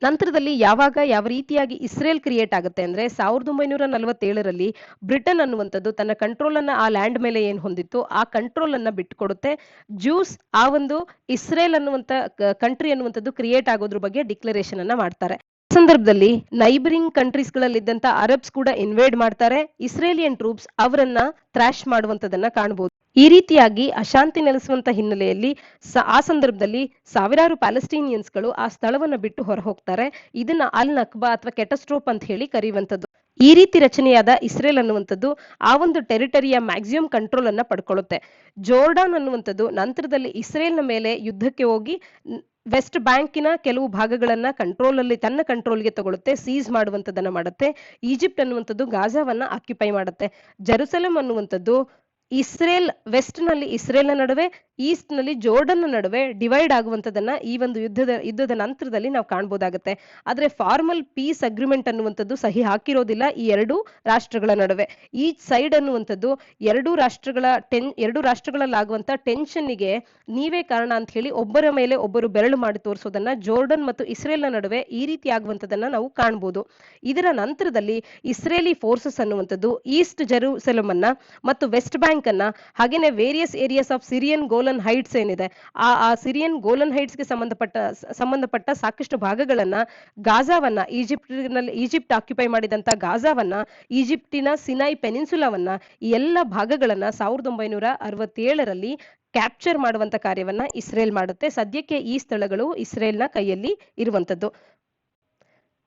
ನಂತರದಲ್ಲಿ ಯಾವ ರೀತಿಯಾಗಿ ಇಸ್ರೇಲ್ ಕ್ರಿಯೇಟ್ ಆಗುತ್ತೆ ಅಂದ್ರೆ 1947ರಲ್ಲಿ ಬ್ರಿಟನ್ ಅನ್ನುವಂಥದ್ದು ತನ್ನ ಕಂಟ್ರೋಲ್ ಅನ್ನ ಆ ಲ್ಯಾಂಡ್ ಮೇಲೆ ಏನ್ ಹೊಂದಿತ್ತು ಆ ಕಂಟ್ರೋಲ್ ಅನ್ನ ಬಿಟ್ಟುಕೊಡುತ್ತೆ. ಜ್ಯೂಸ್ ಆ ಒಂದು ಇಸ್ರೇಲ್ ಅನ್ನುವಂತ ಕಂಟ್ರಿ ಅನ್ನುವಂಥದ್ದು ಕ್ರಿಯೇಟ್ ಆಗೋದ್ರ ಬಗ್ಗೆ ಡಿಕ್ಲರೇಷನ್ ಅನ್ನ ಮಾಡ್ತಾರೆ. ಸಂದರ್ಭದಲ್ಲಿ ನೈಬರಿಂಗ್ ಕಂಟ್ರೀಸ್ ಗಳಲ್ಲಿದ್ದಂತ ಅರಬ್ಸ್ ಕೂಡ ಇನ್ವೇಡ್ ಮಾಡ್ತಾರೆ. ಇಸ್ರೇಲಿಯನ್ ಟ್ರೂಪ್ಸ್ ಅವರನ್ನ ಥ್ರಾಶ್ ಮಾಡುವಂತದನ್ನ ಕಾಣಬಹುದು. ಈ ರೀತಿಯಾಗಿ ಅಶಾಂತಿ ನೆಲೆಸುವಂತ ಹಿನ್ನೆಲೆಯಲ್ಲಿ ಆ ಸಂದರ್ಭದಲ್ಲಿ ಸಾವಿರಾರು ಪ್ಯಾಲೆಸ್ಟೀನಿಯನ್ಸ್ಗಳು ಆ ಸ್ಥಳವನ್ನ ಬಿಟ್ಟು ಹೊರ ಹೋಗ್ತಾರೆ. ಇದನ್ನ ಅಲ್ ನಕ್ಬಾ ಅಥವಾ ಕೆಟಸ್ಟ್ರೋಫ್ ಅಂತ ಹೇಳಿ ಕರೆಯುವಂಥದ್ದು. ಈ ರೀತಿ ರಚನೆಯಾದ ಇಸ್ರೇಲ್ ಅನ್ನುವಂಥದ್ದು ಆ ಒಂದು ಟೆರಿಟರಿಯ ಮ್ಯಾಕ್ಸಿಮಮ್ ಕಂಟ್ರೋಲ್ ಅನ್ನ ಪಡ್ಕೊಳ್ಳುತ್ತೆ. ಜೋರ್ಡಾನ್ ಅನ್ನುವಂಥದ್ದು ನಂತರದಲ್ಲಿ ಇಸ್ರೇಲ್ನ ಮೇಲೆ ಯುದ್ಧಕ್ಕೆ ಹೋಗಿ ವೆಸ್ಟ್ ಬ್ಯಾಂಕಿನ ಕೆಲವು ಭಾಗಗಳನ್ನ ತನ್ನ ಕಂಟ್ರೋಲ್ಗೆ ತಗೊಳುತ್ತೆ, ಸೀಸ್ ಮಾಡುವಂತದನ್ನ ಮಾಡುತ್ತೆ. ಈಜಿಪ್ಟ್ ಅನ್ನುವಂಥದ್ದು ಗಾಜಾವನ್ನ ಆಕ್ಯುಪೈ ಮಾಡುತ್ತೆ. ಜೆರುಸಲೆಂ ಅನ್ನುವಂಥದ್ದು ವೆಸ್ಟ್ ನಲ್ಲಿ ಇಸ್ರೇಲ್ನ ನಡುವೆ, ಈಸ್ಟ್ ನಲ್ಲಿ ಜೋರ್ಡನ್ ನಡುವೆ ಡಿವೈಡ್ ಆಗುವಂತದನ್ನ ಈ ಒಂದು ಯುದ್ಧದ ನಂತರದಲ್ಲಿ ನಾವು ಕಾಣಬಹುದಾಗುತ್ತೆ. ಆದ್ರೆ ಫಾರ್ಮಲ್ ಪೀಸ್ ಅಗ್ರಿಮೆಂಟ್ ಅನ್ನುವಂಥದ್ದು ಸಹಿ ಹಾಕಿರೋದಿಲ್ಲ ಈ ಎರಡು ರಾಷ್ಟ್ರಗಳ ನಡುವೆ. ಈಚ್ ಸೈಡ್ ಅನ್ನುವಂಥದ್ದು ಎರಡು ರಾಷ್ಟ್ರಗಳಲ್ಲಾಗುವಂತ ಟೆನ್ಷನ್ಗೆ ನೀವೇ ಕಾರಣ ಅಂತ ಹೇಳಿ ಒಬ್ಬರ ಮೇಲೆ ಒಬ್ಬರು ಬೆರಳು ಮಾಡಿ ತೋರಿಸೋದನ್ನ ಜೋರ್ಡನ್ ಮತ್ತು ಇಸ್ರೇಲ್ನ ನಡುವೆ ಈ ರೀತಿ ಆಗುವಂತದನ್ನ ನಾವು ಕಾಣಬಹುದು. ಇದರ ನಂತರದಲ್ಲಿ ಇಸ್ರೇಲಿ ಫೋರ್ಸಸ್ ಅನ್ನುವಂಥದ್ದು ಈಸ್ಟ್ ಜೆರೂಸಲಂ ಅನ್ನ ಮತ್ತು ವೆಸ್ಟ್ ಬ್ಯಾಂಕ್ ಅನ್ನ, ಹಾಗೇನೆ various areas of Syrian Golan heights ಏನಿದೆ ಆ ಸಿರಿಯನ್ ಗೋಲನ್ ಹೈಟ್ಸ್ ಗೆ ಸಂಬಂಧಪಟ್ಟ ಸಾಕಷ್ಟು ಭಾಗಗಳನ್ನ, ಗಾಜಾವನ್ನ, ಈಜಿಪ್ಟ್ ಆಕ್ಯುಪೈ ಮಾಡಿದಂತ ಗಾಜಾವನ್ನ, ಈಜಿಪ್ಟಿನ ಸಿನಾಯ್ ಪೆನಿನ್ಸುಲಾವನ್ನ, ಈ ಎಲ್ಲ ಭಾಗಗಳನ್ನ 1967ರಲ್ಲಿ ಕ್ಯಾಪ್ಚರ್ ಮಾಡುವಂತ ಕಾರ್ಯವನ್ನ ಇಸ್ರೇಲ್ ಮಾಡುತ್ತೆ. ಸದ್ಯಕ್ಕೆ ಈ ಸ್ಥಳಗಳು ಇಸ್ರೇಲ್ನ ಕೈಯಲ್ಲಿ ಇರುವಂತದ್ದು.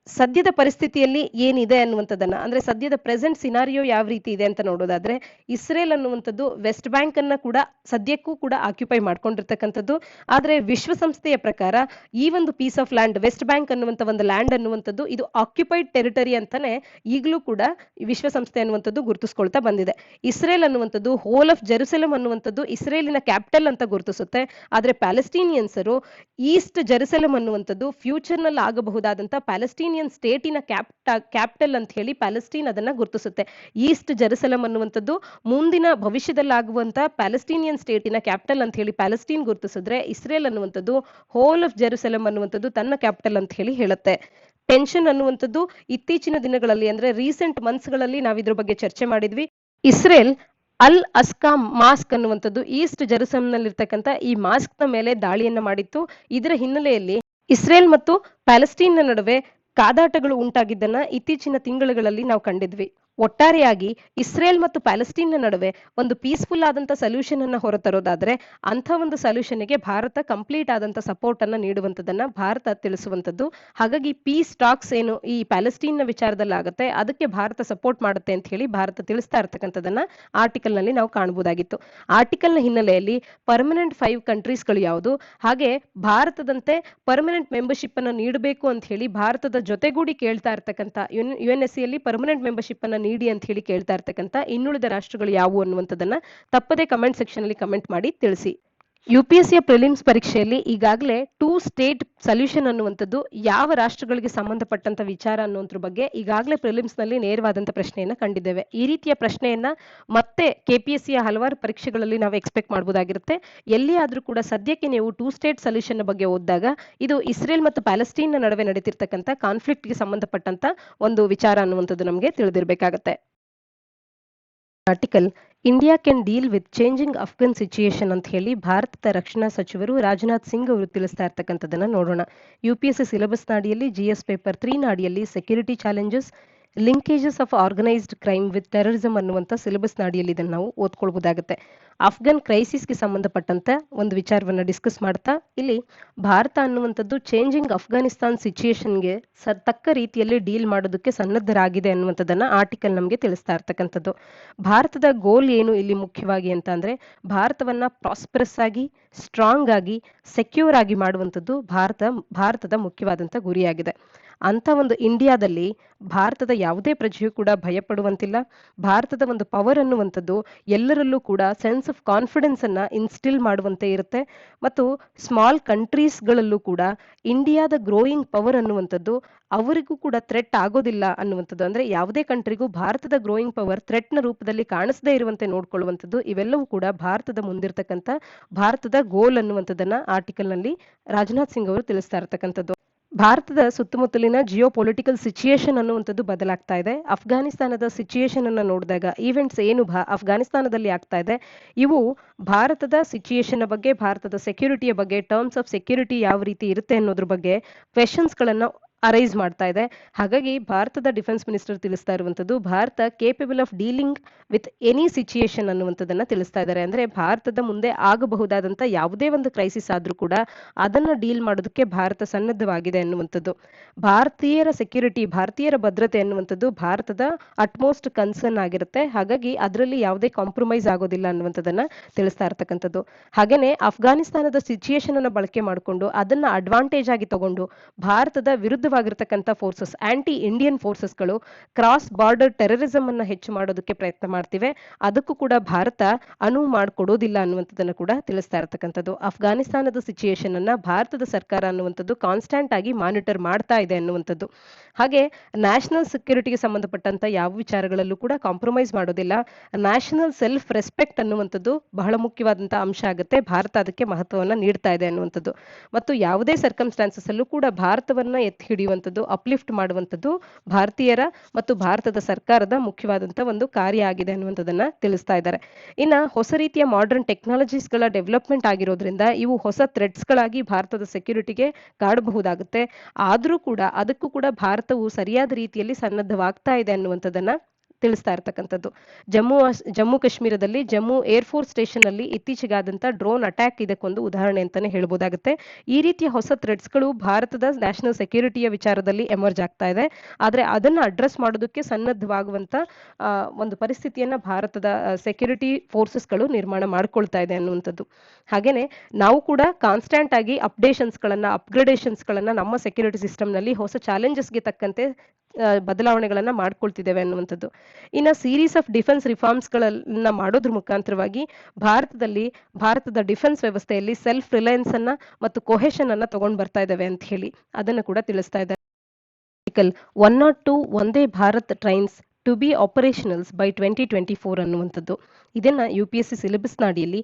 ಸದ್ಯದ ಪರಿಸ್ಥಿತಿಯಲ್ಲಿ ಏನಿದೆ ಅನ್ನುವಂಥದ್ದನ್ನ, ಅಂದ್ರೆ ಸದ್ಯದ ಪ್ರೆಸೆಂಟ್ ಸಿನಾರಿಯೋ ಯಾವ ರೀತಿ ಇದೆ ಅಂತ ನೋಡೋದಾದ್ರೆ, ಇಸ್ರೇಲ್ ಅನ್ನುವಂಥದ್ದು ವೆಸ್ಟ್ ಬ್ಯಾಂಕ್ ಅನ್ನ ಕೂಡ ಸದ್ಯಕ್ಕೂ ಕೂಡ ಆಕ್ಯುಪೈ ಮಾಡ್ಕೊಂಡಿರ್ತಕ್ಕಂಥದ್ದು. ಆದ್ರೆ ವಿಶ್ವಸಂಸ್ಥೆಯ ಪ್ರಕಾರ ಈ ಒಂದು piece of land, west bank ಅನ್ನುವಂಥ ಒಂದು ಲ್ಯಾಂಡ್ ಅನ್ನುವಂಥದ್ದು ಇದು ಆಕ್ಯುಪೈಡ್ ಟೆರಿಟರಿ ಅಂತಾನೆ ಈಗಲೂ ಕೂಡ ವಿಶ್ವಸಂಸ್ಥೆ ಅನ್ನುವಂಥದ್ದು ಗುರುತಿಸ್ಕೊಳ್ತಾ ಬಂದಿದೆ. ಇಸ್ರೇಲ್ ಅನ್ನುವಂಥದ್ದು ಹೋಲ್ ಆಫ್ ಜೆರುಸಲೆಂ ಅನ್ನುವಂಥದ್ದು ಇಸ್ರೇಲಿನ ಕ್ಯಾಪಿಟಲ್ ಅಂತ ಗುರುತಿಸುತ್ತೆ. ಆದ್ರೆ ಪ್ಯಾಲೆಸ್ಟೀನಿಯನ್ಸರು ಈಸ್ಟ್ ಜೆರುಸಲೆಂ ಅನ್ನುವಂಥದ್ದು ಫ್ಯೂಚರ್ ನಲ್ಲಿ ಆಗಬಹುದಾದಂತ ಪ್ಯಾಲೆಸ್ಟೀನಿಯನ್ ಸ್ಟೇಟಿನ ಕ್ಯಾಪಿಟಲ್ ಅಂತ ಹೇಳಿ ಪ್ಯಾಲೆಸ್ಟೀನ್ ಅದನ್ನ ಗುರುತಿಸುತ್ತೆ. ಈಸ್ಟ್ ಜೆರುಸಲೆಂ ಅನ್ನುವಂಥದ್ದು ಮುಂದಿನ ಭವಿಷ್ಯದಲ್ಲಾಗುವಂತ ಪ್ಯಾಲೆಸ್ಟೀನಿಯನ್ ಸ್ಟೇಟಿನ ಕ್ಯಾಪಿಟಲ್ ಅಂತ ಹೇಳಿ ಪ್ಯಾಲೆಸ್ಟೀನ್ ಗುರುತಿಸಿದ್ರೆ, ಇಸ್ರೇಲ್ ಅನ್ನುವಂಥದ್ದು ಹೋಲ್ ಆಫ್ ಜೆರುಸಲೆಂ ಅನ್ನುವಂಥದ್ದು ತನ್ನ ಕ್ಯಾಪಿಟಲ್ ಅಂತ ಹೇಳಿ ಹೇಳುತ್ತೆ. ಟೆನ್ಷನ್ ಅನ್ನುವಂಥದ್ದು ಇತ್ತೀಚಿನ ದಿನಗಳಲ್ಲಿ, ಅಂದ್ರೆ ರೀಸೆಂಟ್ ಮಂತ್ಸ್ ಗಳಲ್ಲಿ ನಾವು ಇದ್ರ ಬಗ್ಗೆ ಚರ್ಚೆ ಮಾಡಿದ್ವಿ. ಇಸ್ರೇಲ್ ಅಲ್ ಅಸ್ಕಾ ಮಾಸ್ಕ್ ಅನ್ನುವಂಥದ್ದು ಈಸ್ಟ್ ಜೆರುಸಲೆಂನಲ್ಲಿರ್ತಕ್ಕಂಥ ಈ ಮಾಸ್ಕ್ ನ ಮೇಲೆ ದಾಳಿಯನ್ನ ಮಾಡಿತ್ತು. ಇದರ ಹಿನ್ನೆಲೆಯಲ್ಲಿ ಇಸ್ರೇಲ್ ಮತ್ತು ಪ್ಯಾಲೆಸ್ಟೀನ್ ನಡುವೆ ಕಾದಾಟಗಳು ಉಂಟಾಗಿದ್ದನ್ನ ಇತ್ತೀಚಿನ ತಿಂಗಳುಗಳಲ್ಲಿ ನಾವು ಕಂಡಿದ್ವಿ. ಒಟ್ಟಾರೆಯಾಗಿ ಇಸ್ರೇಲ್ ಮತ್ತು ಪ್ಯಾಲೆಸ್ಟೀನ್ ನಡುವೆ ಒಂದು ಪೀಸ್ಫುಲ್ ಆದಂತ ಸೊಲ್ಯೂಷನ್ ಅನ್ನ ಹೊರತರೋದಾದ್ರೆ, ಅಂತ ಒಂದು ಸೊಲ್ಯೂಷನ್ಗೆ ಭಾರತ ಕಂಪ್ಲೀಟ್ ಆದಂತ ಸಪೋರ್ಟ್ ಅನ್ನ ನೀಡುವಂತದನ್ನ ಭಾರತ ತಿಳಿಸುವಂತದ್ದು. ಹಾಗಾಗಿ ಪೀಸ್ ಟಾಕ್ಸ್ ಏನು ಈ ಪ್ಯಾಲೆಸ್ಟೀನ್ ನ ವಿಚಾರದಲ್ಲಿ ಆಗುತ್ತೆ, ಅದಕ್ಕೆ ಭಾರತ ಸಪೋರ್ಟ್ ಮಾಡುತ್ತೆ ಅಂತ ಹೇಳಿ ಭಾರತ ತಿಳಿಸ್ತಾ ಇರ್ತಕ್ಕಂಥದನ್ನ ಆರ್ಟಿಕಲ್ ನಲ್ಲಿ ನಾವು ಕಾಣಬಹುದಾಗಿತ್ತು. ಆರ್ಟಿಕಲ್ ನ ಹಿನ್ನೆಲೆಯಲ್ಲಿ ಪರ್ಮನೆಂಟ್ 5 ಕಂಟ್ರೀಸ್ಗಳು ಯಾವುದು, ಹಾಗೆ ಭಾರತದಂತೆ ಪರ್ಮನೆಂಟ್ ಮೆಂಬರ್ಶಿಪ್ ಅನ್ನ ನೀಡಬೇಕು ಅಂತ ಹೇಳಿ ಭಾರತದ ಜೊತೆಗೂಡಿ ಕೇಳ್ತಾ ಇರ್ತಕ್ಕಂಥ UNSC ಯಲ್ಲಿ ಪರ್ಮನೆಂಟ್ ಮೆಂಬರ್ಶಿಪ್ ಅನ್ನ ನೀಡಿ ಅಂತ ಹೇಳಿ ಕೇಳ್ತಾ ಇರ್ತಕ್ಕಂಥ ಇನ್ನುಳಿದ ರಾಷ್ಟ್ರಗಳು ಯಾವುವು ಅನ್ನುವಂಥದ್ದನ್ನ ತಪ್ಪದೆ ಕಮೆಂಟ್ ಸೆಕ್ಷನ್ ಅಲ್ಲಿ ಕಮೆಂಟ್ ಮಾಡಿ ತಿಳಿಸಿ. UPSC ಪ್ರಿಲಿಮ್ಸ್ ಪರೀಕ್ಷೆಯಲ್ಲಿ ಈಗಾಗಲೇ 2 ಸ್ಟೇಟ್ ಸೊಲ್ಯೂಷನ್ ಅನ್ನುವಂಥದ್ದು ಯಾವ ರಾಷ್ಟ್ರಗಳಿಗೆ ಸಂಬಂಧಪಟ್ಟಂತ ವಿಚಾರ ಅನ್ನೋದ್ರ ಬಗ್ಗೆ ಈಗಾಗಲೇ ಪ್ರಿಲಿಮ್ಸ್ ನಲ್ಲಿ ನೇರವಾದಂತ ಪ್ರಶ್ನೆಯನ್ನ ಕಂಡಿದ್ದೇವೆ. ಈ ರೀತಿಯ ಪ್ರಶ್ನೆಯನ್ನ ಮತ್ತೆ KPSC ಹಲವಾರು ಪರೀಕ್ಷೆಗಳಲ್ಲಿ ನಾವು ಎಕ್ಸ್ಪೆಕ್ಟ್ ಮಾಡಬಹುದಾಗಿರುತ್ತೆ. ಎಲ್ಲಿಯಾದ್ರೂ ಕೂಡ ಸದ್ಯಕ್ಕೆ ನೀವು 2 ಸ್ಟೇಟ್ ಸೊಲ್ಯೂಷನ್ ಬಗ್ಗೆ ಓದಿದಾಗ ಇದು ಇಸ್ರೇಲ್ ಮತ್ತು ಪ್ಯಾಲೆಸ್ಟೀನ್ ನಡುವೆ ನಡೀತಿರ್ತಕ್ಕಂಥ ಕಾನ್ಫ್ಲಿಕ್ಟ್ ಗೆ ಸಂಬಂಧಪಟ್ಟಂತ ಒಂದು ವಿಚಾರ ಅನ್ನುವಂಥದ್ದು ನಮಗೆ ತಿಳಿದಿರಬೇಕಾಗತ್ತೆ. Article India can deal with changing Afghan situation ಅಂತ ಹೇಳಿ ಭಾರತದ ರಕ್ಷಣಾ ಸಚಿವರು ರಾಜನಾಥ್ ಸಿಂಗ್ ಅವರು ತಿಳಿಸ್ತಾ ಇರ್ತಕ್ಕಂಥದ್ದನ್ನ ನೋಡೋಣ. UPSC ಸಿಲೆಬಸ್ ನಾಡಿಯಲ್ಲಿ GS ಪೇಪರ್ 3 ನಾಡಿಯಲ್ಲಿ security challenges, linkages of organised crime with terrorism ಅನ್ನುವಂಥ ಸಿಲೆಬಸ್ ನಾಡಿಯಲ್ಲಿ ಇದನ್ನು ನಾವು ಓದ್ಕೊಳ್ಬಹುದಾಗುತ್ತೆ. ಅಫ್ಘನ್ ಕ್ರೈಸಿಸ್ಗೆ ಸಂಬಂಧಪಟ್ಟಂತ ಒಂದು ವಿಚಾರವನ್ನ ಡಿಸ್ಕಸ್ ಮಾಡ್ತಾ ಇಲ್ಲಿ ಭಾರತ ಅನ್ನುವಂಥದ್ದು ಚೇಂಜಿಂಗ್ ಅಫ್ಘಾನಿಸ್ತಾನ್ ಸಿಚುಯೇಷನ್ಗೆ ತಕ್ಕ ರೀತಿಯಲ್ಲಿ ಡೀಲ್ ಮಾಡೋದಕ್ಕೆ ಸನ್ನದ್ಧರಾಗಿದೆ ಅನ್ನುವಂಥದ್ದನ್ನ ಆರ್ಟಿಕಲ್ ನಮಗೆ ತಿಳಿಸ್ತಾ ಇರ್ತಕ್ಕಂಥದ್ದು. ಭಾರತದ ಗೋಲ್ ಏನು ಇಲ್ಲಿ ಮುಖ್ಯವಾಗಿ ಅಂತ ಅಂದ್ರೆ, ಭಾರತವನ್ನ ಪ್ರಾಸ್ಪರಸ್ ಆಗಿ, ಸ್ಟ್ರಾಂಗ್ ಆಗಿ, ಸೆಕ್ಯೂರ್ ಆಗಿ ಮಾಡುವಂಥದ್ದು ಭಾರತದ ಮುಖ್ಯವಾದಂಥ ಗುರಿಯಾಗಿದೆ. ಅಂತ ಒಂದು ಇಂಡಿಯಾದಲ್ಲಿ ಭಾರತದ ಯಾವುದೇ ಪ್ರಜೆಯೂ ಕೂಡ ಭಯಪಡುವಂತಿಲ್ಲ. ಭಾರತದ ಒಂದು ಪವರ್ ಅನ್ನುವಂಥದ್ದು ಎಲ್ಲರಲ್ಲೂ ಕೂಡ ಸೆನ್ಸ್ ಆಫ್ ಕಾನ್ಫಿಡೆನ್ಸ್ ಅನ್ನ ಇನ್ಸ್ಟಿಲ್ ಮಾಡುವಂತೆ ಇರುತ್ತೆ. ಮತ್ತು ಸ್ಮಾಲ್ ಕಂಟ್ರೀಸ್ಗಳಲ್ಲೂ ಕೂಡ ಇಂಡಿಯಾದ ಗ್ರೋಯಿಂಗ್ ಪವರ್ ಅನ್ನುವಂಥದ್ದು ಅವರಿಗೂ ಕೂಡ ಥ್ರೆಟ್ ಆಗೋದಿಲ್ಲ ಅನ್ನುವಂಥದ್ದು. ಅಂದ್ರೆ ಯಾವುದೇ ಕಂಟ್ರಿಗೂ ಭಾರತದ ಗ್ರೋಯಿಂಗ್ ಪವರ್ ಥ್ರೆಟ್ ನ ರೂಪದಲ್ಲಿ ಕಾಣಿಸದೇ ಇರುವಂತೆ ನೋಡ್ಕೊಳ್ಳುವಂಥದ್ದು ಇವೆಲ್ಲವೂ ಕೂಡ ಭಾರತದ ಮುಂದಿರ್ತಕ್ಕಂಥ ಭಾರತದ ಗೋಲ್ ಅನ್ನುವಂಥದ್ದನ್ನ ಆರ್ಟಿಕಲ್ ನಲ್ಲಿ ರಾಜನಾಥ್ ಸಿಂಗ್ ಅವರು ತಿಳಿಸ್ತಾ ಇರ್ತಕ್ಕಂಥದ್ದು. ಭಾರತದ ಸುತ್ತಮುತ್ತಲಿನ ಜಿಯೋ ಪೊಲಿಟಿಕಲ್ ಸಿಚುಯೇಷನ್ ಅನ್ನುವಂಥದ್ದು ಬದಲಾಗ್ತಾ ಇದೆ. ಅಫ್ಘಾನಿಸ್ತಾನದ ಸಿಚುಯೇಷನ್ ಅನ್ನ ನೋಡಿದಾಗ ಈವೆಂಟ್ಸ್ ಏನು ಅಫ್ಘಾನಿಸ್ತಾನದಲ್ಲಿ ಆಗ್ತಾ ಇದೆ, ಇವು ಭಾರತದ ಸಿಚುಯೇಷನ್ ಬಗ್ಗೆ, ಭಾರತದ ಸೆಕ್ಯೂರಿಟಿಯ ಬಗ್ಗೆ, ಟರ್ಮ್ಸ್ ಆಫ್ ಸೆಕ್ಯೂರಿಟಿ ಯಾವ ರೀತಿ ಇರುತ್ತೆ ಅನ್ನೋದ್ರ ಬಗ್ಗೆ ಕ್ವೆಶನ್ಸ್ ಗಳನ್ನ ಅರೈಸ್ ಮಾಡ್ತಾ ಇದೆ. ಹಾಗಾಗಿ ಭಾರತದ ಡಿಫೆನ್ಸ್ ಮಿನಿಸ್ಟರ್ ತಿಳಿಸ್ತಾ ಇರುವಂತದ್ದು, Bharat capable of dealing with any situation ಅನ್ನುವಂಥದ್ದನ್ನ ತಿಳಿಸ್ತಾ ಇದ್ದಾರೆ. ಅಂದ್ರೆ ಭಾರತದ ಮುಂದೆ ಆಗಬಹುದಾದಂತ ಯಾವುದೇ ಒಂದು ಕ್ರೈಸಿಸ್ ಆದ್ರೂ ಕೂಡ ಅದನ್ನ ಡೀಲ್ ಮಾಡೋದಕ್ಕೆ ಭಾರತ ಸನ್ನದ್ಧವಾಗಿದೆ ಅನ್ನುವಂಥದ್ದು. ಭಾರತೀಯರ ಸೆಕ್ಯೂರಿಟಿ, ಭಾರತೀಯರ ಭದ್ರತೆ ಅನ್ನುವಂಥದ್ದು ಭಾರತದ ಅಟ್ಮೋಸ್ಟ್ ಕನ್ಸರ್ನ್ ಆಗಿರುತ್ತೆ. ಹಾಗಾಗಿ ಅದರಲ್ಲಿ ಯಾವುದೇ ಕಾಂಪ್ರಮೈಸ್ ಆಗೋದಿಲ್ಲ ಅನ್ನುವಂಥದ್ದನ್ನ ತಿಳಿಸ್ತಾ ಇರ್ತಕ್ಕಂಥದ್ದು. ಹಾಗೇನೆ ಅಫ್ಘಾನಿಸ್ತಾನದ ಸಿಚುಯೇಷನ್ ಅನ್ನ ಬಳಕೆ ಮಾಡಿಕೊಂಡು ಅದನ್ನ ಅಡ್ವಾಂಟೇಜ್ ಆಗಿ ತಗೊಂಡು ಭಾರತದ ವಿರುದ್ಧವಾಗಿರ್ತಕ್ಕಂಥ ಫೋರ್ಸಸ್, ಆಂಟಿ ಇಂಡಿಯನ್ ಫೋರ್ಸಸ್ಗಳು ಕ್ರಾಸ್ ಬಾರ್ಡರ್ ಟೆರರಿಸಂ ಅನ್ನ ಹೆಚ್ಚು ಮಾಡೋದಕ್ಕೆ ಪ್ರಯತ್ನ ಮಾಡ್ತಿವೆ. ಅದಕ್ಕೂ ಕೂಡ ಭಾರತ ಅನುವು ಮಾಡಿಕೊಡೋದಿಲ್ಲ ಅನ್ನುವಂಥದ್ದನ್ನು ಕೂಡ ತಿಳಿಸ್ತಾ ಇರತಕ್ಕಂಥದ್ದು. ಅಫ್ಘಾನಿಸ್ತಾನದ ಸಿಚುಯೇಷನ್ ಅನ್ನ ಭಾರತದ ಸರ್ಕಾರ ಅನ್ನುವಂಥದ್ದು ಕಾನ್ಸ್ಟೆಂಟ್ ಆಗಿ ಮಾನಿಟರ್ ಮಾಡ್ತಾ ಇದೆ ಅನ್ನುವಂಥದ್ದು. ಹಾಗೆ ನ್ಯಾಷನಲ್ ಸೆಕ್ಯೂರಿಟಿಗೆ ಸಂಬಂಧಪಟ್ಟಂತ ಯಾವ ವಿಚಾರಗಳಲ್ಲೂ ಕೂಡ ಕಾಂಪ್ರಮೈಸ್ ಮಾಡೋದಿಲ್ಲ. ನ್ಯಾಷನಲ್ ಸೆಲ್ಫ್ ರೆಸ್ಪೆಕ್ಟ್ ಅನ್ನುವಂಥದ್ದು ಬಹಳ ಮುಖ್ಯವಾದಂತಹ ಅಂಶ ಆಗುತ್ತೆ. ಭಾರತ ಅದಕ್ಕೆ ಮಹತ್ವವನ್ನ ನೀಡ್ತಾ ಇದೆ ಅನ್ನುವಂಥದ್ದು. ಮತ್ತು ಯಾವುದೇ ಸರ್ಕಮ್ಸ್ಟಾನ್ಸಸ್ ಅಲ್ಲೂ ಕೂಡ ಭಾರತವನ್ನ ಎತ್ತಿ ಹಿಡಿಯುವಂಥದ್ದು, ಅಪ್ಲಿಫ್ಟ್ ಮಾಡುವಂಥದ್ದು ಭಾರತೀಯರ ಮತ್ತು ಭಾರತದ ಸರ್ಕಾರದ ಮುಖ್ಯವಾದಂತ ಒಂದು ಕಾರ್ಯ ಆಗಿದೆ ಅನ್ನುವಂಥದ್ದನ್ನ ತಿಳಿಸ್ತಾ ಇದ್ದಾರೆ. ಇನ್ನ ಹೊಸ ರೀತಿಯ ಮಾಡರ್ನ್ ಟೆಕ್ನಾಲಜೀಸ್ ಗಳ ಡೆವಲಪ್ಮೆಂಟ್ ಆಗಿರೋದ್ರಿಂದ ಇವು ಹೊಸ ಥ್ರೆಟ್ಸ್ ಗಳಾಗಿ ಭಾರತದ ಸೆಕ್ಯೂರಿಟಿಗೆ ಕಾಡಬಹುದಾಗುತ್ತೆ. ಆದ್ರೂ ಕೂಡ ಅದಕ್ಕೂ ಕೂಡ ಭಾರತವು ಸರಿಯಾದ ರೀತಿಯಲ್ಲಿ ಸನ್ನದ್ಧವಾಗ್ತಾ ಇದೆ ಅನ್ನುವಂಥದ್ದನ್ನ ತಿಳಿಸ್ತಾ ಇರ್ತಕ್ಕಂಥದ್ದು. ಜಮ್ಮು ಕಾಶ್ಮೀರದಲ್ಲಿ ಜಮ್ಮು ಏರ್ಫೋರ್ಸ್ ಸ್ಟೇಷನ್ ಅಲ್ಲಿ ಇತ್ತೀಚೆಗಾದಂತ ಡ್ರೋನ್ ಅಟ್ಯಾಕ್ ಇದಕ್ಕೊಂದು ಉದಾಹರಣೆ ಅಂತಾನೆ ಹೇಳ್ಬೋದಾಗುತ್ತೆ. ಈ ರೀತಿಯ ಹೊಸ ಥ್ರೆಟ್ಸ್ ಗಳು ಭಾರತದ ನ್ಯಾಷನಲ್ ಸೆಕ್ಯೂರಿಟಿಯ ವಿಚಾರದಲ್ಲಿ ಎಮರ್ಜ್ ಆಗ್ತಾ ಇದೆ. ಆದ್ರೆ ಅದನ್ನ ಅಡ್ರೆಸ್ ಮಾಡೋದಕ್ಕೆ ಸನ್ನದ್ಧವಾಗುವಂತ ಒಂದು ಪರಿಸ್ಥಿತಿಯನ್ನ ಭಾರತದ ಸೆಕ್ಯೂರಿಟಿ ಫೋರ್ಸಸ್ ಗಳು ನಿರ್ಮಾಣ ಮಾಡ್ಕೊಳ್ತಾ ಇದೆ ಅನ್ನುವಂಥದ್ದು. ಹಾಗೇನೆ ನಾವು ಕೂಡ ಕಾನ್ಸ್ಟೆಂಟ್ ಆಗಿ ಅಪ್ಗ್ರೇಡೇಷನ್ಸ್ ಗಳನ್ನ ನಮ್ಮ ಸೆಕ್ಯೂರಿಟಿ ಸಿಸ್ಟಮ್ ನಲ್ಲಿ ಹೊಸ ಚಾಲೆಂಜಸ್ಗೆ ತಕ್ಕಂತೆ ಬದಲಾವಣೆಗಳನ್ನ ಮಾಡ್ಕೊಳ್ತಿದ್ದೇವೆ ಅನ್ನುವಂಥದ್ದು. ಇನ್ನ ಸೀರೀಸ್ ಆಫ್ ಡಿಫೆನ್ಸ್ ರಿಫಾರ್ಮ್ಸ್ ಗಳನ್ನ ಮಾಡೋದ್ರ ಮುಖಾಂತರವಾಗಿ ಭಾರತದ ಡಿಫೆನ್ಸ್ ವ್ಯವಸ್ಥೆಯಲ್ಲಿ ಸೆಲ್ಫ್ ರಿಲಯನ್ಸ್ ಅನ್ನ ಮತ್ತು ಕೊಹೆಷನ್ ಅನ್ನ ತಗೊಂಡ್ ಬರ್ತಾ ಇದ್ದೇವೆ ಅಂತ ಹೇಳಿ ಅದನ್ನ ಕೂಡ ತಿಳಿಸ್ತಾ ಇದ್ದಾರೆ. 102 Vande Bharat trains to be operationals by 2024 ಅನ್ನುವಂಥದ್ದು. ಇದನ್ನ UPSC ಸಿಲೆಬಸ್ ನಾಡಿಯಲ್ಲಿ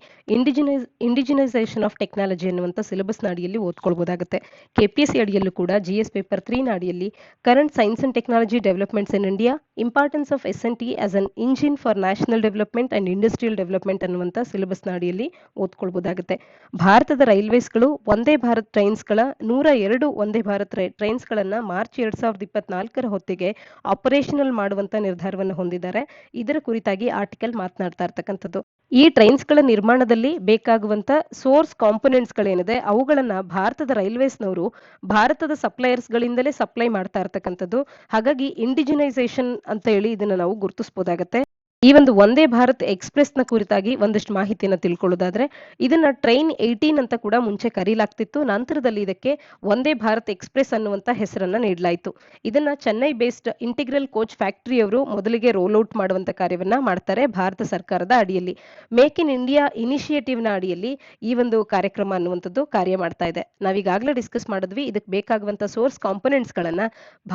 ಇಂಡಿಜಿನೈಸೇಷನ್ ಆಫ್ ಟೆಕ್ನಾಲಜಿ ಅನ್ನುವಂಥ ಸಿಲೆಬಸ್ ನಾಡಿಯಲ್ಲಿ ಓದ್ಕೊಳ್ಬಹುದಾಗುತ್ತೆ. KPSC ಅಡಿಯಲ್ಲೂ ಕೂಡ GS ಪೇಪರ್ 3 ನಾಡಿಯಲ್ಲಿ current science and technology developments in India, importance of S&T as an engine for national development and industrial development ಅನ್ನುವಂಥ ಸಿಲೆಬಸ್ ನಾಡಿಯಲ್ಲಿ ಓದ್ಕೊಳ್ಬಹುದಾಗುತ್ತೆ. ಭಾರತದ ರೈಲ್ವೇಸ್ಗಳು ವಂದೇ ಭಾರತ್ ಟ್ರೈನ್ಸ್ಗಳ 102 ವಂದೇ ಭಾರತ್ ಟ್ರೈನ್ಸ್ಗಳನ್ನ ಮಾರ್ಚ್ 2024 ಹೊತ್ತಿಗೆ ಆಪರೇಷನಲ್ ಮಾಡುವಂತ ನಿರ್ಧಾರವನ್ನು ಹೊಂದಿದ್ದಾರೆ. ಇದರ ಕುರಿತಾಗಿ ಆರ್ಟಿಕಲ್ ಮಾತನಾಡ್ತಾ ಇರ್ತಕ್ಕಂಥದ್ದು. ಈ ಟ್ರೈನ್ಸ್ಗಳ ನಿರ್ಮಾಣದಲ್ಲಿ ಬೇಕಾಗುವಂತ ಸೋರ್ಸ್ ಕಾಂಪೊನೆಂಟ್ಸ್ ಗಳೇನಿದೆ ಅವುಗಳನ್ನ ಭಾರತದ ರೈಲ್ವೇಸ್ನವರು ಭಾರತದ ಸಪ್ಲೈಯರ್ಸ್ ಗಳಿಂದಲೇ ಸಪ್ಲೈ ಮಾಡ್ತಾ ಇರ್ತಕ್ಕಂಥದ್ದು. ಹಾಗಾಗಿ ಇಂಡಿಜಿನೈಸೇಷನ್ ಅಂತ ಹೇಳಿ ಇದನ್ನ ನಾವು ಗುರುತಿಸಬಹುದಾಗತ್ತೆ. ಈ ಒಂದು ವಂದೇ ಭಾರತ್ ಎಕ್ಸ್ಪ್ರೆಸ್ ನ ಕುರಿತಾಗಿ ಒಂದಷ್ಟು ಮಾಹಿತಿಯನ್ನು ತಿಳ್ಕೊಳ್ಳೋದಾದ್ರೆ ಇದನ್ನ ಟ್ರೈನ್ 18 ಅಂತ ಕೂಡ ಮುಂಚೆ ಕರೀಲಾಗ್ತಿತ್ತು. ನಂತರದಲ್ಲಿ ಇದಕ್ಕೆ ವಂದೇ ಭಾರತ್ ಎಕ್ಸ್ಪ್ರೆಸ್ ಅನ್ನುವಂತ ಹೆಸರನ್ನ ನೀಡಲಾಯಿತು. ಇದನ್ನ Chennai based integral coach factory ಅವರು ಮೊದಲಿಗೆ ರೋಲ್ ಔಟ್ ಮಾಡುವಂತ ಕಾರ್ಯವನ್ನ ಮಾಡ್ತಾರೆ ಭಾರತ ಸರ್ಕಾರದ ಅಡಿಯಲ್ಲಿ. ಮೇಕ್ ಇನ್ ಇಂಡಿಯಾ ಇನಿಷಿಯೇಟಿವ್ ನ ಅಡಿಯಲ್ಲಿ ಈ ಒಂದು ಕಾರ್ಯಕ್ರಮ ಅನ್ನುವಂಥದ್ದು ಕಾರ್ಯ ಮಾಡ್ತಾ ಇದೆ. ನಾವೀಗಾಗಲೇ ಡಿಸ್ಕಸ್ ಮಾಡಿದ್ವಿ, ಇದಕ್ಕೆ ಬೇಕಾಗುವಂತ ಸೋರ್ಸ್ ಕಾಂಪೊನೆಂಟ್ಸ್ ಗಳನ್ನ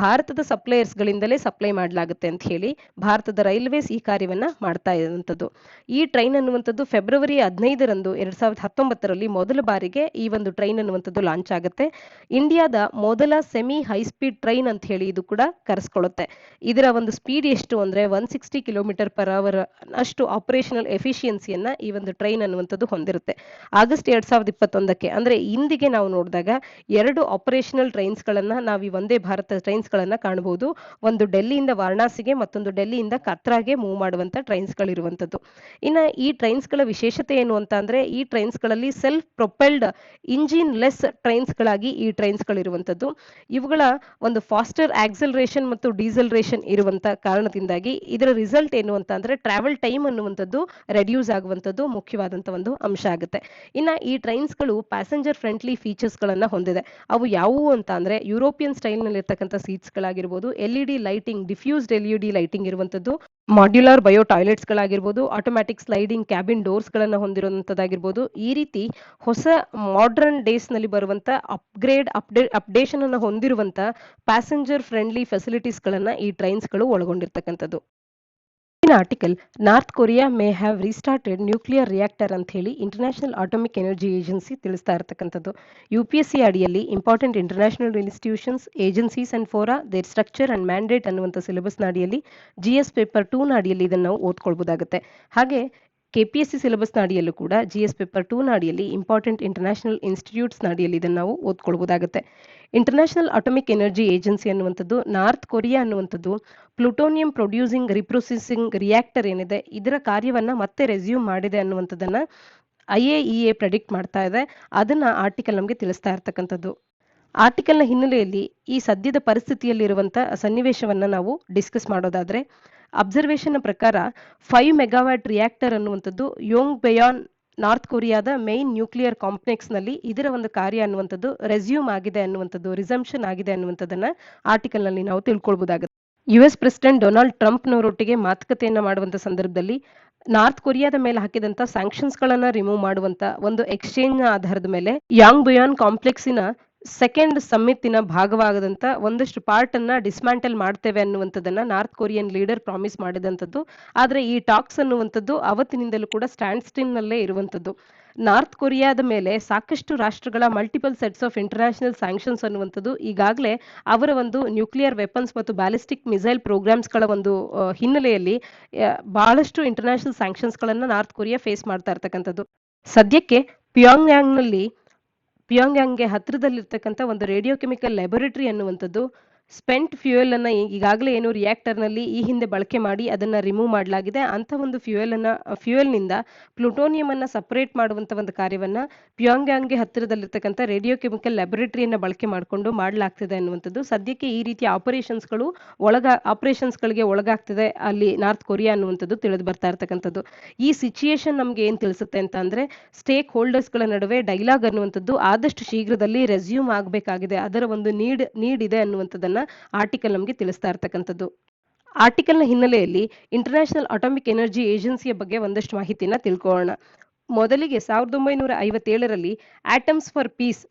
ಭಾರತದ ಸಪ್ಲೈಯರ್ಸ್ ಗಳಿಂದಲೇ ಸಪ್ಲೈ ಮಾಡಲಾಗುತ್ತೆ ಅಂತ ಹೇಳಿ ಭಾರತದ ರೈಲ್ವೇಸ್ ಈ ಕಾರ್ಯವನ್ನ ಮಾಡ್ತಾ ಇರುವಂತದ್ದು. ಈ ಟ್ರೈನ್ ಅನ್ನುವಂಥದ್ದು ಫೆಬ್ರವರಿ 15ರಂದು 2019ರಲ್ಲಿ ಮೊದಲ ಬಾರಿಗೆ ಈ ಒಂದು ಟ್ರೈನ್ ಅನ್ನುವಂಥದ್ದು ಲಾಂಚ್ ಆಗುತ್ತೆ. ಇಂಡಿಯಾದ ಮೊದಲ ಸೆಮಿ ಹೈ ಸ್ಪೀಡ್ ಟ್ರೈನ್ ಅಂತ ಹೇಳಿ ಇದು ಕೂಡ ಕರೆಸ್ಕೊಳ್ಳುತ್ತೆ. ಇದರ ಒಂದು ಸ್ಪೀಡ್ ಎಷ್ಟು ಅಂದ್ರೆ 160 km/h ಅಷ್ಟು ಆಪರೇಷನಲ್ ಎಫಿಷಿಯನ್ಸಿಯನ್ನ ಈ ಒಂದು ಟ್ರೈನ್ ಅನ್ನುವಂಥದ್ದು ಹೊಂದಿರುತ್ತೆ. ಆಗಸ್ಟ್ 2021ಕ್ಕೆ ಅಂದ್ರೆ ಇಂದಿಗೆ ನಾವು ನೋಡಿದಾಗ 2 ಆಪರೇಷನಲ್ ಟ್ರೈನ್ಸ್ ಗಳನ್ನ ನಾವು ಈ ವಂದೇ ಭಾರತ ಟ್ರೈನ್ಸ್ ಗಳನ್ನ ಕಾಣಬಹುದು. ಒಂದು ಡೆಲ್ಲಿಯಿಂದ ವಾರಣಾಸಿಗೆ, ಮತ್ತೊಂದು ಡೆಲ್ಲಿಯಿಂದ ಕತ್ರಾಗೆ ಮೂವ್ ಮಾಡುವಂತ ಟ್ರೈನ್ಸ್ ಗಳಿರುವಂತದ್ದು. ಇನ್ನ ಈ ಟ್ರೈನ್ಸ್ ಗಳ ವಿಶೇಷತೆ ಏನು ಅಂತ ಅಂದ್ರೆ ಈ ಟ್ರೈನ್ಸ್ ಗಳಲ್ಲಿ self propelled engine less trains ಗಳಾಗಿ ಈ ಟ್ರೈನ್ಸ್ ಗಳಿರುವಂತದ್ದು. ಇವುಗಳ ಒಂದು ಫಾಸ್ಟರ್ ಆಕ್ಸಲರೇಷನ್ ಮತ್ತು ಡೀಸಲರೇಷನ್ ಇರುವಂತ ಕಾರಣದಿಂದಾಗಿ ಇದರ ರಿಸಲ್ಟ್ ಏನು ಅಂತ ಅಂದ್ರೆ ಟ್ರಾವೆಲ್ ಟೈಮ್ ಅನ್ನುವಂಥದ್ದು ರೆಡ್ಯೂಸ್ ಆಗುವಂತದ್ದು ಮುಖ್ಯವಾದಂತ ಒಂದು ಅಂಶ ಆಗುತ್ತೆ. ಇನ್ನ ಈ ಟ್ರೈನ್ಸ್ ಗಳು ಪ್ಯಾಸೆಂಜರ್ ಫ್ರೆಂಡ್ಲಿ ಫೀಚರ್ಸ್ ಗಳನ್ನ ಹೊಂದಿದೆ. ಅವು ಯಾವುವು ಅಂತ ಅಂದ್ರೆ ಯುರೋಪಿಯನ್ ಸ್ಟೈಲ್ ನಲ್ಲಿ ಇರ್ತಕ್ಕಂಥ ಸೀಟ್ಸ್ ಗಳಾಗಿರ್ಬೋದು, LED lighting, diffused LED lighting ಇರುವಂತದ್ದು, ಮಾಡ್ಯುಲರ್ ಬಯೋ ಟಾಯ್ಲೆಟ್ಸ್ ಗಳಾಗಿರ್ಬೋದು, ಆಟೋಮ್ಯಾಟಿಕ್ ಸ್ಲೈಡಿಂಗ್ ಕ್ಯಾಬಿನ್ ಡೋರ್ಸ್ ಗಳನ್ನ ಹೊಂದಿರುವಂತದ್ದಾಗಿರ್ಬೋದು. ಈ ರೀತಿ ಹೊಸ ಮಾಡರ್ನ್ ಡೇಸ್ ನಲ್ಲಿ ಬರುವಂತ ಅಪ್ಡೇಷನ್ ಅನ್ನು ಹೊಂದಿರುವಂತ ಪ್ಯಾಸೆಂಜರ್ ಫ್ರೆಂಡ್ಲಿ ಫೆಸಿಲಿಟೀಸ್ ಗಳನ್ನ ಈ ಟ್ರೈನ್ಸ್ ಗಳು ಒಳಗೊಂಡಿರ್ತಕ್ಕಂಥದ್ದು. Article North Korea may have restarted nuclear reactor ಅಂತ ಹೇಳಿ ಇಂಟರ್ನ್ಯಾಷನಲ್ ಅಟಾಮಿಕ್ ಎನರ್ಜಿ ಏಜೆನ್ಸಿ ತಿಳಿಸ್ತಾ ಇರತಕ್ಕಂಥದ್ದು. UPSC ಅಡಿಯಲ್ಲಿ important international institutions, agencies and fora, their structure and mandate ಅನ್ನುವಂಥ ಸಿಲೆಬಸ್ ನಾಡಿಯಲ್ಲಿ GS ಪೇಪರ್ 2 ನಾಡಿಯಲ್ಲಿ ಇದನ್ನು ನಾವು ಓದ್ಕೊಳ್ಬಹುದಾಗುತ್ತೆ. ಹಾಗೆ KPSC ಸಿಲೆಬಸ್ನ ಅಡಿಯಲ್ಲೂ ಕೂಡ GS ಪೇಪರ್ 2ನ ಅಡಿಯಲ್ಲಿ ಇಂಪಾರ್ಟೆಂಟ್ ಇಂಟರ್ನ್ಯಾಷನಲ್ ಇನ್ಸ್ಟಿಟ್ಯೂಟ್ಸ್ನ ಅಡಿಯಲ್ಲಿ ಇದನ್ನು ನಾವು ಓದ್ಕೊಳ್ಬೋದಾಗುತ್ತೆ. ಇಂಟರ್ನ್ಯಾಷನಲ್ ಅಟಾಮಿಕ್ ಎನರ್ಜಿ ಏಜೆನ್ಸಿ ಅನ್ನುವಂಥದ್ದು ನಾರ್ತ್ ಕೊರಿಯಾ ಅನ್ನುವಂಥದ್ದು ಪ್ಲೂಟೋನಿಯಂ ಪ್ರೊಡ್ಯೂಸಿಂಗ್ ರಿಪ್ರೊಸೆಸಿಂಗ್ ರಿಯಾಕ್ಟರ್ ಏನಿದೆ ಇದರ ಕಾರ್ಯವನ್ನ ಮತ್ತೆ ರೆಸ್ಯೂಮ್ ಮಾಡಿದೆ ಅನ್ನುವಂಥದ್ದನ್ನ IAEA ಪ್ರೆಡಿಕ್ಟ್ ಮಾಡ್ತಾ ಇದೆ. ಅದನ್ನ ಆರ್ಟಿಕಲ್ ನಮಗೆ ತಿಳಿಸ್ತಾ ಇರ್ತಕ್ಕಂಥದ್ದು. ಆರ್ಟಿಕಲ್ನ ಹಿನ್ನೆಲೆಯಲ್ಲಿ ಈ ಸದ್ಯದ ಪರಿಸ್ಥಿತಿಯಲ್ಲಿರುವಂಥ ಸನ್ನಿವೇಶವನ್ನ ನಾವು ಡಿಸ್ಕಸ್ ಮಾಡೋದಾದ್ರೆ, ಅಬ್ಸರ್ವೇಷನ್ ಪ್ರಕಾರ 5 ಮೆಗಾವ್ಯಾಟ್ ರಿಯಾಕ್ಟರ್ ಅನ್ನುವಂಥದ್ದು ಯೋಂಗ್ಬೆಯಾನ್ ನಾರ್ತ್ ಕೊರಿಯಾದ ಮೈನ್ ನ್ಯೂಕ್ಲಿಯರ್ ಕಾಂಪ್ಲೆಕ್ಸ್ನಲ್ಲಿ ಇದರ ಒಂದು ಕಾರ್ಯ ಅನ್ನುವಂಥದ್ದು ರೆಸ್ಯೂಮ್ ಆಗಿದೆ ಅನ್ನುವಂಥದ್ದು, ರಿಸಂಪ್ಷನ್ ಆಗಿದೆ ಅನ್ನುವಂಥದ್ದನ್ನ ಆರ್ಟಿಕಲ್ನಲ್ಲಿ ನಾವು ತಿಳ್ಕೊಳ್ಬಹುದಾಗುತ್ತೆ. US ಪ್ರೆಸಿಡೆಂಟ್ ಡೊನಾಲ್ಡ್ ಟ್ರಂಪ್ನವರೊಟ್ಟಿಗೆ ಮಾತುಕತೆಯನ್ನ ಮಾಡುವಂತ ಸಂದರ್ಭದಲ್ಲಿ ನಾರ್ತ್ ಕೊರಿಯಾದ ಮೇಲೆ ಹಾಕಿದಂತ ಸ್ಯಾಂಕ್ಷನ್ಸ್ಗಳನ್ನ ರಿಮೂವ್ ಮಾಡುವಂತ ಒಂದು ಎಕ್ಸ್ಚೇಂಜ್ ಆಧಾರದ ಮೇಲೆ ಯಾಂಗ್ಬಯಾನ್ ಕಾಂಪ್ಲೆಕ್ಸಿನ ಸೆಕೆಂಡ್ ಸಮ್ಮಿತ್ತಿನ ಭಾಗವಾಗದಂತ ಒಂದಷ್ಟು ಪಾರ್ಟ್ ಅನ್ನ ಡಿಸ್ಮ್ಯಾಂಟಲ್ ಮಾಡ್ತೇವೆ ಅನ್ನುವಂಥದ್ದನ್ನ ನಾರ್ತ್ ಕೊರಿಯನ್ ಲೀಡರ್ ಪ್ರಾಮಿಸ್ ಮಾಡಿದಂಥದ್ದು. ಆದ್ರೆ ಈ ಟಾಕ್ಸ್ ಅನ್ನುವಂಥದ್ದು ಅವತ್ತಿನಿಂದಲೂ ಕೂಡ ಸ್ಟ್ಯಾಂಡ್ ಸ್ಟಿಲ್ ನಲ್ಲೇ ಇರುವಂಥದ್ದು. ನಾರ್ತ್ ಕೊರಿಯಾದ ಮೇಲೆ ಸಾಕಷ್ಟು ರಾಷ್ಟ್ರಗಳ multiple sets of international sanctions ಅನ್ನುವಂಥದ್ದು ಈಗಾಗಲೇ ಅವರ ಒಂದು ನ್ಯೂಕ್ಲಿಯರ್ ವೆಪನ್ಸ್ ಮತ್ತು ಬ್ಯಾಲಿಸ್ಟಿಕ್ ಮಿಸೈಲ್ ಪ್ರೋಗ್ರಾಮ್ಸ್ಗಳ ಒಂದು ಹಿನ್ನೆಲೆಯಲ್ಲಿ ಬಹಳಷ್ಟು ಇಂಟರ್ನ್ಯಾಷನಲ್ ಸ್ಯಾಂಕ್ಷನ್ಸ್ಗಳನ್ನ ನಾರ್ತ್ ಕೊರಿಯಾ ಫೇಸ್ ಮಾಡ್ತಾ ಇರ್ತಕ್ಕಂಥದ್ದು. ಸದ್ಯಕ್ಕೆ ಪ್ಯೋಂಗ್ಯಾಂಗ್ಗೆ ಹತ್ತಿರದಲ್ಲಿರ್ತಕ್ಕಂಥ ಒಂದು ರೇಡಿಯೋ ಕೆಮಿಕಲ್ ಲ್ಯಾಬೊರೇಟರಿ ಅನ್ನುವಂಥದ್ದು ಸ್ಪೆಂಟ್ ಫ್ಯೂಯಲ್ ಅನ್ನ ಈಗಾಗಲೇ ಏನು ರಿಯಾಕ್ಟರ್ನಲ್ಲಿ ಈ ಹಿಂದೆ ಬಳಕೆ ಮಾಡಿ ಅದನ್ನ ರಿಮೂವ್ ಮಾಡಲಾಗಿದೆ ಅಂತ ಒಂದು ಫ್ಯೂಯಲ್ನಿಂದ ಪ್ಲೂಟೋನಿಯಂ ಅನ್ನ ಸಪರೇಟ್ ಮಾಡುವಂತ ಒಂದು ಕಾರ್ಯವನ್ನ ಪ್ಯೋಂಗ್ಯಾಂಗ್ಗೆ ಹತ್ತಿರದಲ್ಲಿರ್ತಕ್ಕಂಥ ರೇಡಿಯೋ ಕೆಮಿಕಲ್ ಲ್ಯಾಬೊರೇಟರಿಯನ್ನ ಬಳಕೆ ಮಾಡಿಕೊಂಡು ಮಾಡಲಾಗ್ತಿದೆ ಅನ್ನುವಂಥದ್ದು. ಸದ್ಯಕ್ಕೆ ಈ ರೀತಿಯ ಆಪರೇಷನ್ಸ್ಗಳಿಗೆ ಒಳಗಾಗ್ತಿದೆ ಅಲ್ಲಿ ನಾರ್ತ್ ಕೊರಿಯಾ ಅನ್ನುವಂಥದ್ದು ತಿಳಿದು ಬರ್ತಾ ಇರ್ತಕ್ಕಂಥದ್ದು. ಈ ಸಿಚುಯೇಷನ್ ನಮ್ಗೆ ಏನ್ ತಿಳಿಸುತ್ತೆ ಅಂತ ಅಂದ್ರೆ ಸ್ಟೇಕ್ ಹೋಲ್ಡರ್ಸ್ಗಳ ನಡುವೆ ಡೈಲಾಗ್ ಅನ್ನುವಂಥದ್ದು ಆದಷ್ಟು ಶೀಘ್ರದಲ್ಲಿ ರೆಸ್ಯೂಮ್ ಆಗಬೇಕಾಗಿದೆ, ಅದರ ಒಂದು ನೀಡ್ ಇದೆ ಅನ್ನುವಂಥದ್ದನ್ನ ಆರ್ಟಿಕಲ್ ನಮಗೆ ತಿಳಿಸ್ತಾ ಇರ್ತಕ್ಕಂಥದ್ದು. ಆರ್ಟಿಕಲ್ನ ಹಿನ್ನೆಲೆಯಲ್ಲಿ ಇಂಟರ್ನ್ಯಾಷನಲ್ ಅಟಾಮಿಕ್ ಎನರ್ಜಿ ಏಜೆನ್ಸಿಯ ಬಗ್ಗೆ ಒಂದಷ್ಟು ಮಾಹಿತಿಯನ್ನ ತಿಳ್ಕೊಳ್ಳೋಣ. ಮೊದಲಿಗೆ 1957ರಲ್ಲಿ ಆಟಮ್ಸ್ ಫಾರ್ ಪೀಸ್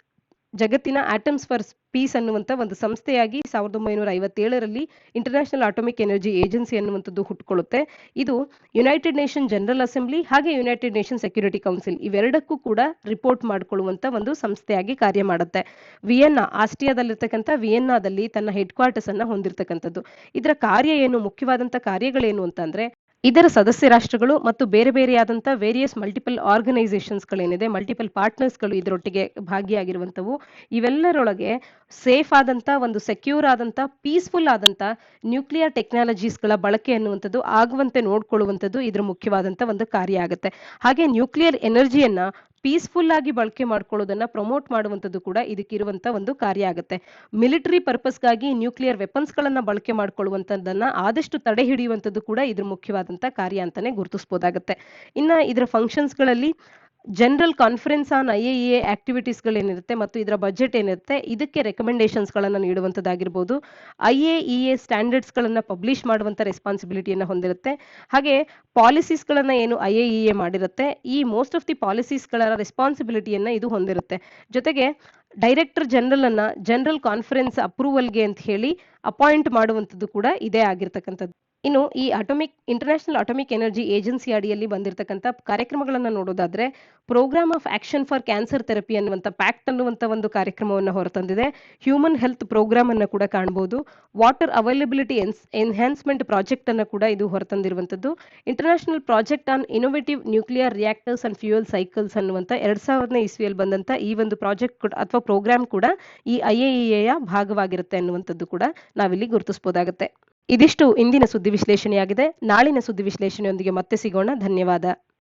ಜಗತ್ತಿನ ಆಟಮ್ಸ್ ಫಾರ್ ಪೀಸ್ ಅನ್ನುವಂಥ ಒಂದು ಸಂಸ್ಥೆಯಾಗಿ 1957ರಲ್ಲಿ ಇಂಟರ್ನ್ಯಾಷನಲ್ ಅಟಾಮಿಕ್ ಎನರ್ಜಿ ಏಜೆನ್ಸಿ ಅನ್ನುವಂಥದ್ದು ಹುಟ್ಟುಕೊಳ್ಳುತ್ತೆ. ಇದು ಯುನೈಟೆಡ್ ನೇಷನ್ ಜನರಲ್ ಅಸೆಂಬ್ಲಿ ಹಾಗೆ ಯುನೈಟೆಡ್ ನೇಷನ್ ಸೆಕ್ಯೂರಿಟಿ ಕೌನ್ಸಿಲ್ ಇವೆರಡಕ್ಕೂ ಕೂಡ ರಿಪೋರ್ಟ್ ಮಾಡಿಕೊಳ್ಳುವಂತ ಒಂದು ಸಂಸ್ಥೆಯಾಗಿ ಕಾರ್ಯ ಮಾಡುತ್ತೆ. ಆಸ್ಟ್ರಿಯಾದಲ್ಲಿರ್ತಕ್ಕಂಥ ವಿಯೆನ್ನಾದಲ್ಲಿ ತನ್ನ ಹೆಡ್ ಕ್ವಾರ್ಟರ್ಸ್ ಅನ್ನ ಹೊಂದಿರತಕ್ಕಂಥದ್ದು. ಇದರ ಕಾರ್ಯ ಏನು, ಮುಖ್ಯವಾದಂತ ಕಾರ್ಯಗಳೇನು ಅಂತಂದ್ರೆ ಇದರ ಸದಸ್ಯ ರಾಷ್ಟ್ರಗಳು ಮತ್ತು ಬೇರೆ ಬೇರೆಯಾದಂಥ ವೇರಿಯಸ್ ಮಲ್ಟಿಪಲ್ ಆರ್ಗನೈಸೇಷನ್ಸ್ಗಳೇನಿದೆ, ಮಲ್ಟಿಪಲ್ ಪಾರ್ಟ್ನರ್ಸ್ಗಳು ಇದರೊಟ್ಟಿಗೆ ಭಾಗಿಯಾಗಿರುವಂಥವು. ಇವೆಲ್ಲರೊಳಗೆ ಸೇಫ್ ಆದಂಥ ಒಂದು ಸೆಕ್ಯೂರ್ ಆದಂಥ ಪೀಸ್ಫುಲ್ ಆದಂಥ ನ್ಯೂಕ್ಲಿಯರ್ ಟೆಕ್ನಾಲಜೀಸ್ಗಳ ಬಳಕೆ ಅನ್ನುವಂಥದ್ದು ಆಗುವಂತೆ ನೋಡ್ಕೊಳ್ಳುವಂಥದ್ದು ಇದರ ಮುಖ್ಯವಾದಂಥ ಒಂದು ಕಾರ್ಯ ಆಗುತ್ತೆ. ಹಾಗೆ ನ್ಯೂಕ್ಲಿಯರ್ ಎನರ್ಜಿಯನ್ನ ಪೀಸ್ಫುಲ್ ಆಗಿ ಬಳಕೆ ಮಾಡ್ಕೊಳ್ಳೋದನ್ನ ಪ್ರಮೋಟ್ ಮಾಡುವಂಥದ್ದು ಕೂಡ ಇದಕ್ಕಿರುವಂತ ಒಂದು ಕಾರ್ಯ ಆಗುತ್ತೆ. ಮಿಲಿಟರಿ ಪರ್ಪಸ್ಗಾಗಿ ನ್ಯೂಕ್ಲಿಯರ್ ವೆಪನ್ಸ್ಗಳನ್ನ ಬಳಕೆ ಮಾಡ್ಕೊಳ್ಳುವಂಥದ್ದನ್ನ ಆದಷ್ಟು ತಡೆ ಹಿಡಿಯುವಂಥದ್ದು ಕೂಡ ಇದ್ರ ಮುಖ್ಯವಾದಂತ ಕಾರ್ಯ ಅಂತಾನೆ ಗುರುತಿಸಬಹುದಾಗುತ್ತೆ. ಇನ್ನ ಇದರ ಫಂಕ್ಷನ್ಸ್ಗಳಲ್ಲಿ ಜನರಲ್ ಕಾನ್ಫರೆನ್ಸ್ ಆನ್ IAEA ಆಕ್ಟಿವಿಟೀಸ್ಗಳೇನಿರುತ್ತೆ ಮತ್ತು ಇದರ ಬಜೆಟ್ ಏನಿರುತ್ತೆ ಇದಕ್ಕೆ ರೆಕಮೆಂಡೇಶನ್ಸ್ಗಳನ್ನು ನೀಡುವಂಥದ್ದಾಗಿರ್ಬೋದು. IAEA ಸ್ಟ್ಯಾಂಡರ್ಡ್ಸ್ಗಳನ್ನು ಪಬ್ಲಿಷ್ ಮಾಡುವಂಥ ರೆಸ್ಪಾನ್ಸಿಬಿಲಿಟಿಯನ್ನು ಹೊಂದಿರುತ್ತೆ. ಹಾಗೆ ಪಾಲಿಸೀಸ್ಗಳನ್ನು ಏನು IAEA ಮಾಡಿರುತ್ತೆ ಈ ಮೋಸ್ಟ್ ಆಫ್ ದಿ ಪಾಲಿಸೀಸ್ಗಳ ರೆಸ್ಪಾನ್ಸಿಬಿಲಿಟಿಯನ್ನು ಇದು ಹೊಂದಿರುತ್ತೆ. ಜೊತೆಗೆ ಡೈರೆಕ್ಟರ್ ಜನರಲ್ ಅನ್ನ ಜನರಲ್ ಕಾನ್ಫರೆನ್ಸ್ ಅಪ್ರೂವಲ್ಗೆ ಅಂತ ಹೇಳಿ ಅಪಾಯಿಂಟ್ ಮಾಡುವಂಥದ್ದು ಕೂಡ ಇದೇ ಆಗಿರ್ತಕ್ಕಂಥದ್ದು. ಇನ್ನು ಈ ಇಂಟರ್ನ್ಯಾಷನಲ್ ಅಟಾಮಿಕ್ ಎನರ್ಜಿ ಏಜೆನ್ಸಿ ಅಡಿಯಲ್ಲಿ ಬಂದಿರತಕ್ಕಂಥ ಕಾರ್ಯಕ್ರಮಗಳನ್ನು ನೋಡೋದಾದ್ರೆ programme of action for cancer therapy ಅನ್ನುವಂಥ ಪ್ಯಾಕ್ಟ್ ಅನ್ನುವಂಥ ಒಂದು ಕಾರ್ಯಕ್ರಮವನ್ನು ಹೊರತಂದಿದೆ. ಹ್ಯೂಮನ್ ಹೆಲ್ತ್ ಪ್ರೋಗ್ರಾಮ್ ಅನ್ನು ಕೂಡ ಕಾಣಬಹುದು. ವಾಟರ್ ಅವೈಲಬಿಲಿಟಿ ಎನ್ಹಾನ್ಸ್ಮೆಂಟ್ ಪ್ರಾಜೆಕ್ಟ್ ಅನ್ನು ಕೂಡ ಇದು ಹೊರತಂದಿರುವಂಥದ್ದು. International project on innovative nuclear reactors and fuel cycles ಅನ್ನುವಂಥ 2000ನೇ ಇಸ್ವಿಯಲ್ಲಿ ಬಂದಂತ ಈ ಒಂದು ಪ್ರಾಜೆಕ್ಟ್ ಅಥವಾ ಪ್ರೋಗ್ರಾಮ್ ಕೂಡ ಈ IAEA ಭಾಗವಾಗಿರುತ್ತೆ ಅನ್ನುವಂಥದ್ದು ಕೂಡ ನಾವಿಲ್ಲಿ ಗುರುತಿಸಬಹುದಾಗುತ್ತೆ. ಇದಿಷ್ಟು ಇಂದಿನ ಸುದ್ದಿ ವಿಶ್ಲೇಷಣೆಯಾಗಿದೆ. ನಾಳಿನ ಸುದ್ದಿ ವಿಶ್ಲೇಷಣೆಯೊಂದಿಗೆ ಮತ್ತೆ ಸಿಗೋಣ. ಧನ್ಯವಾದ.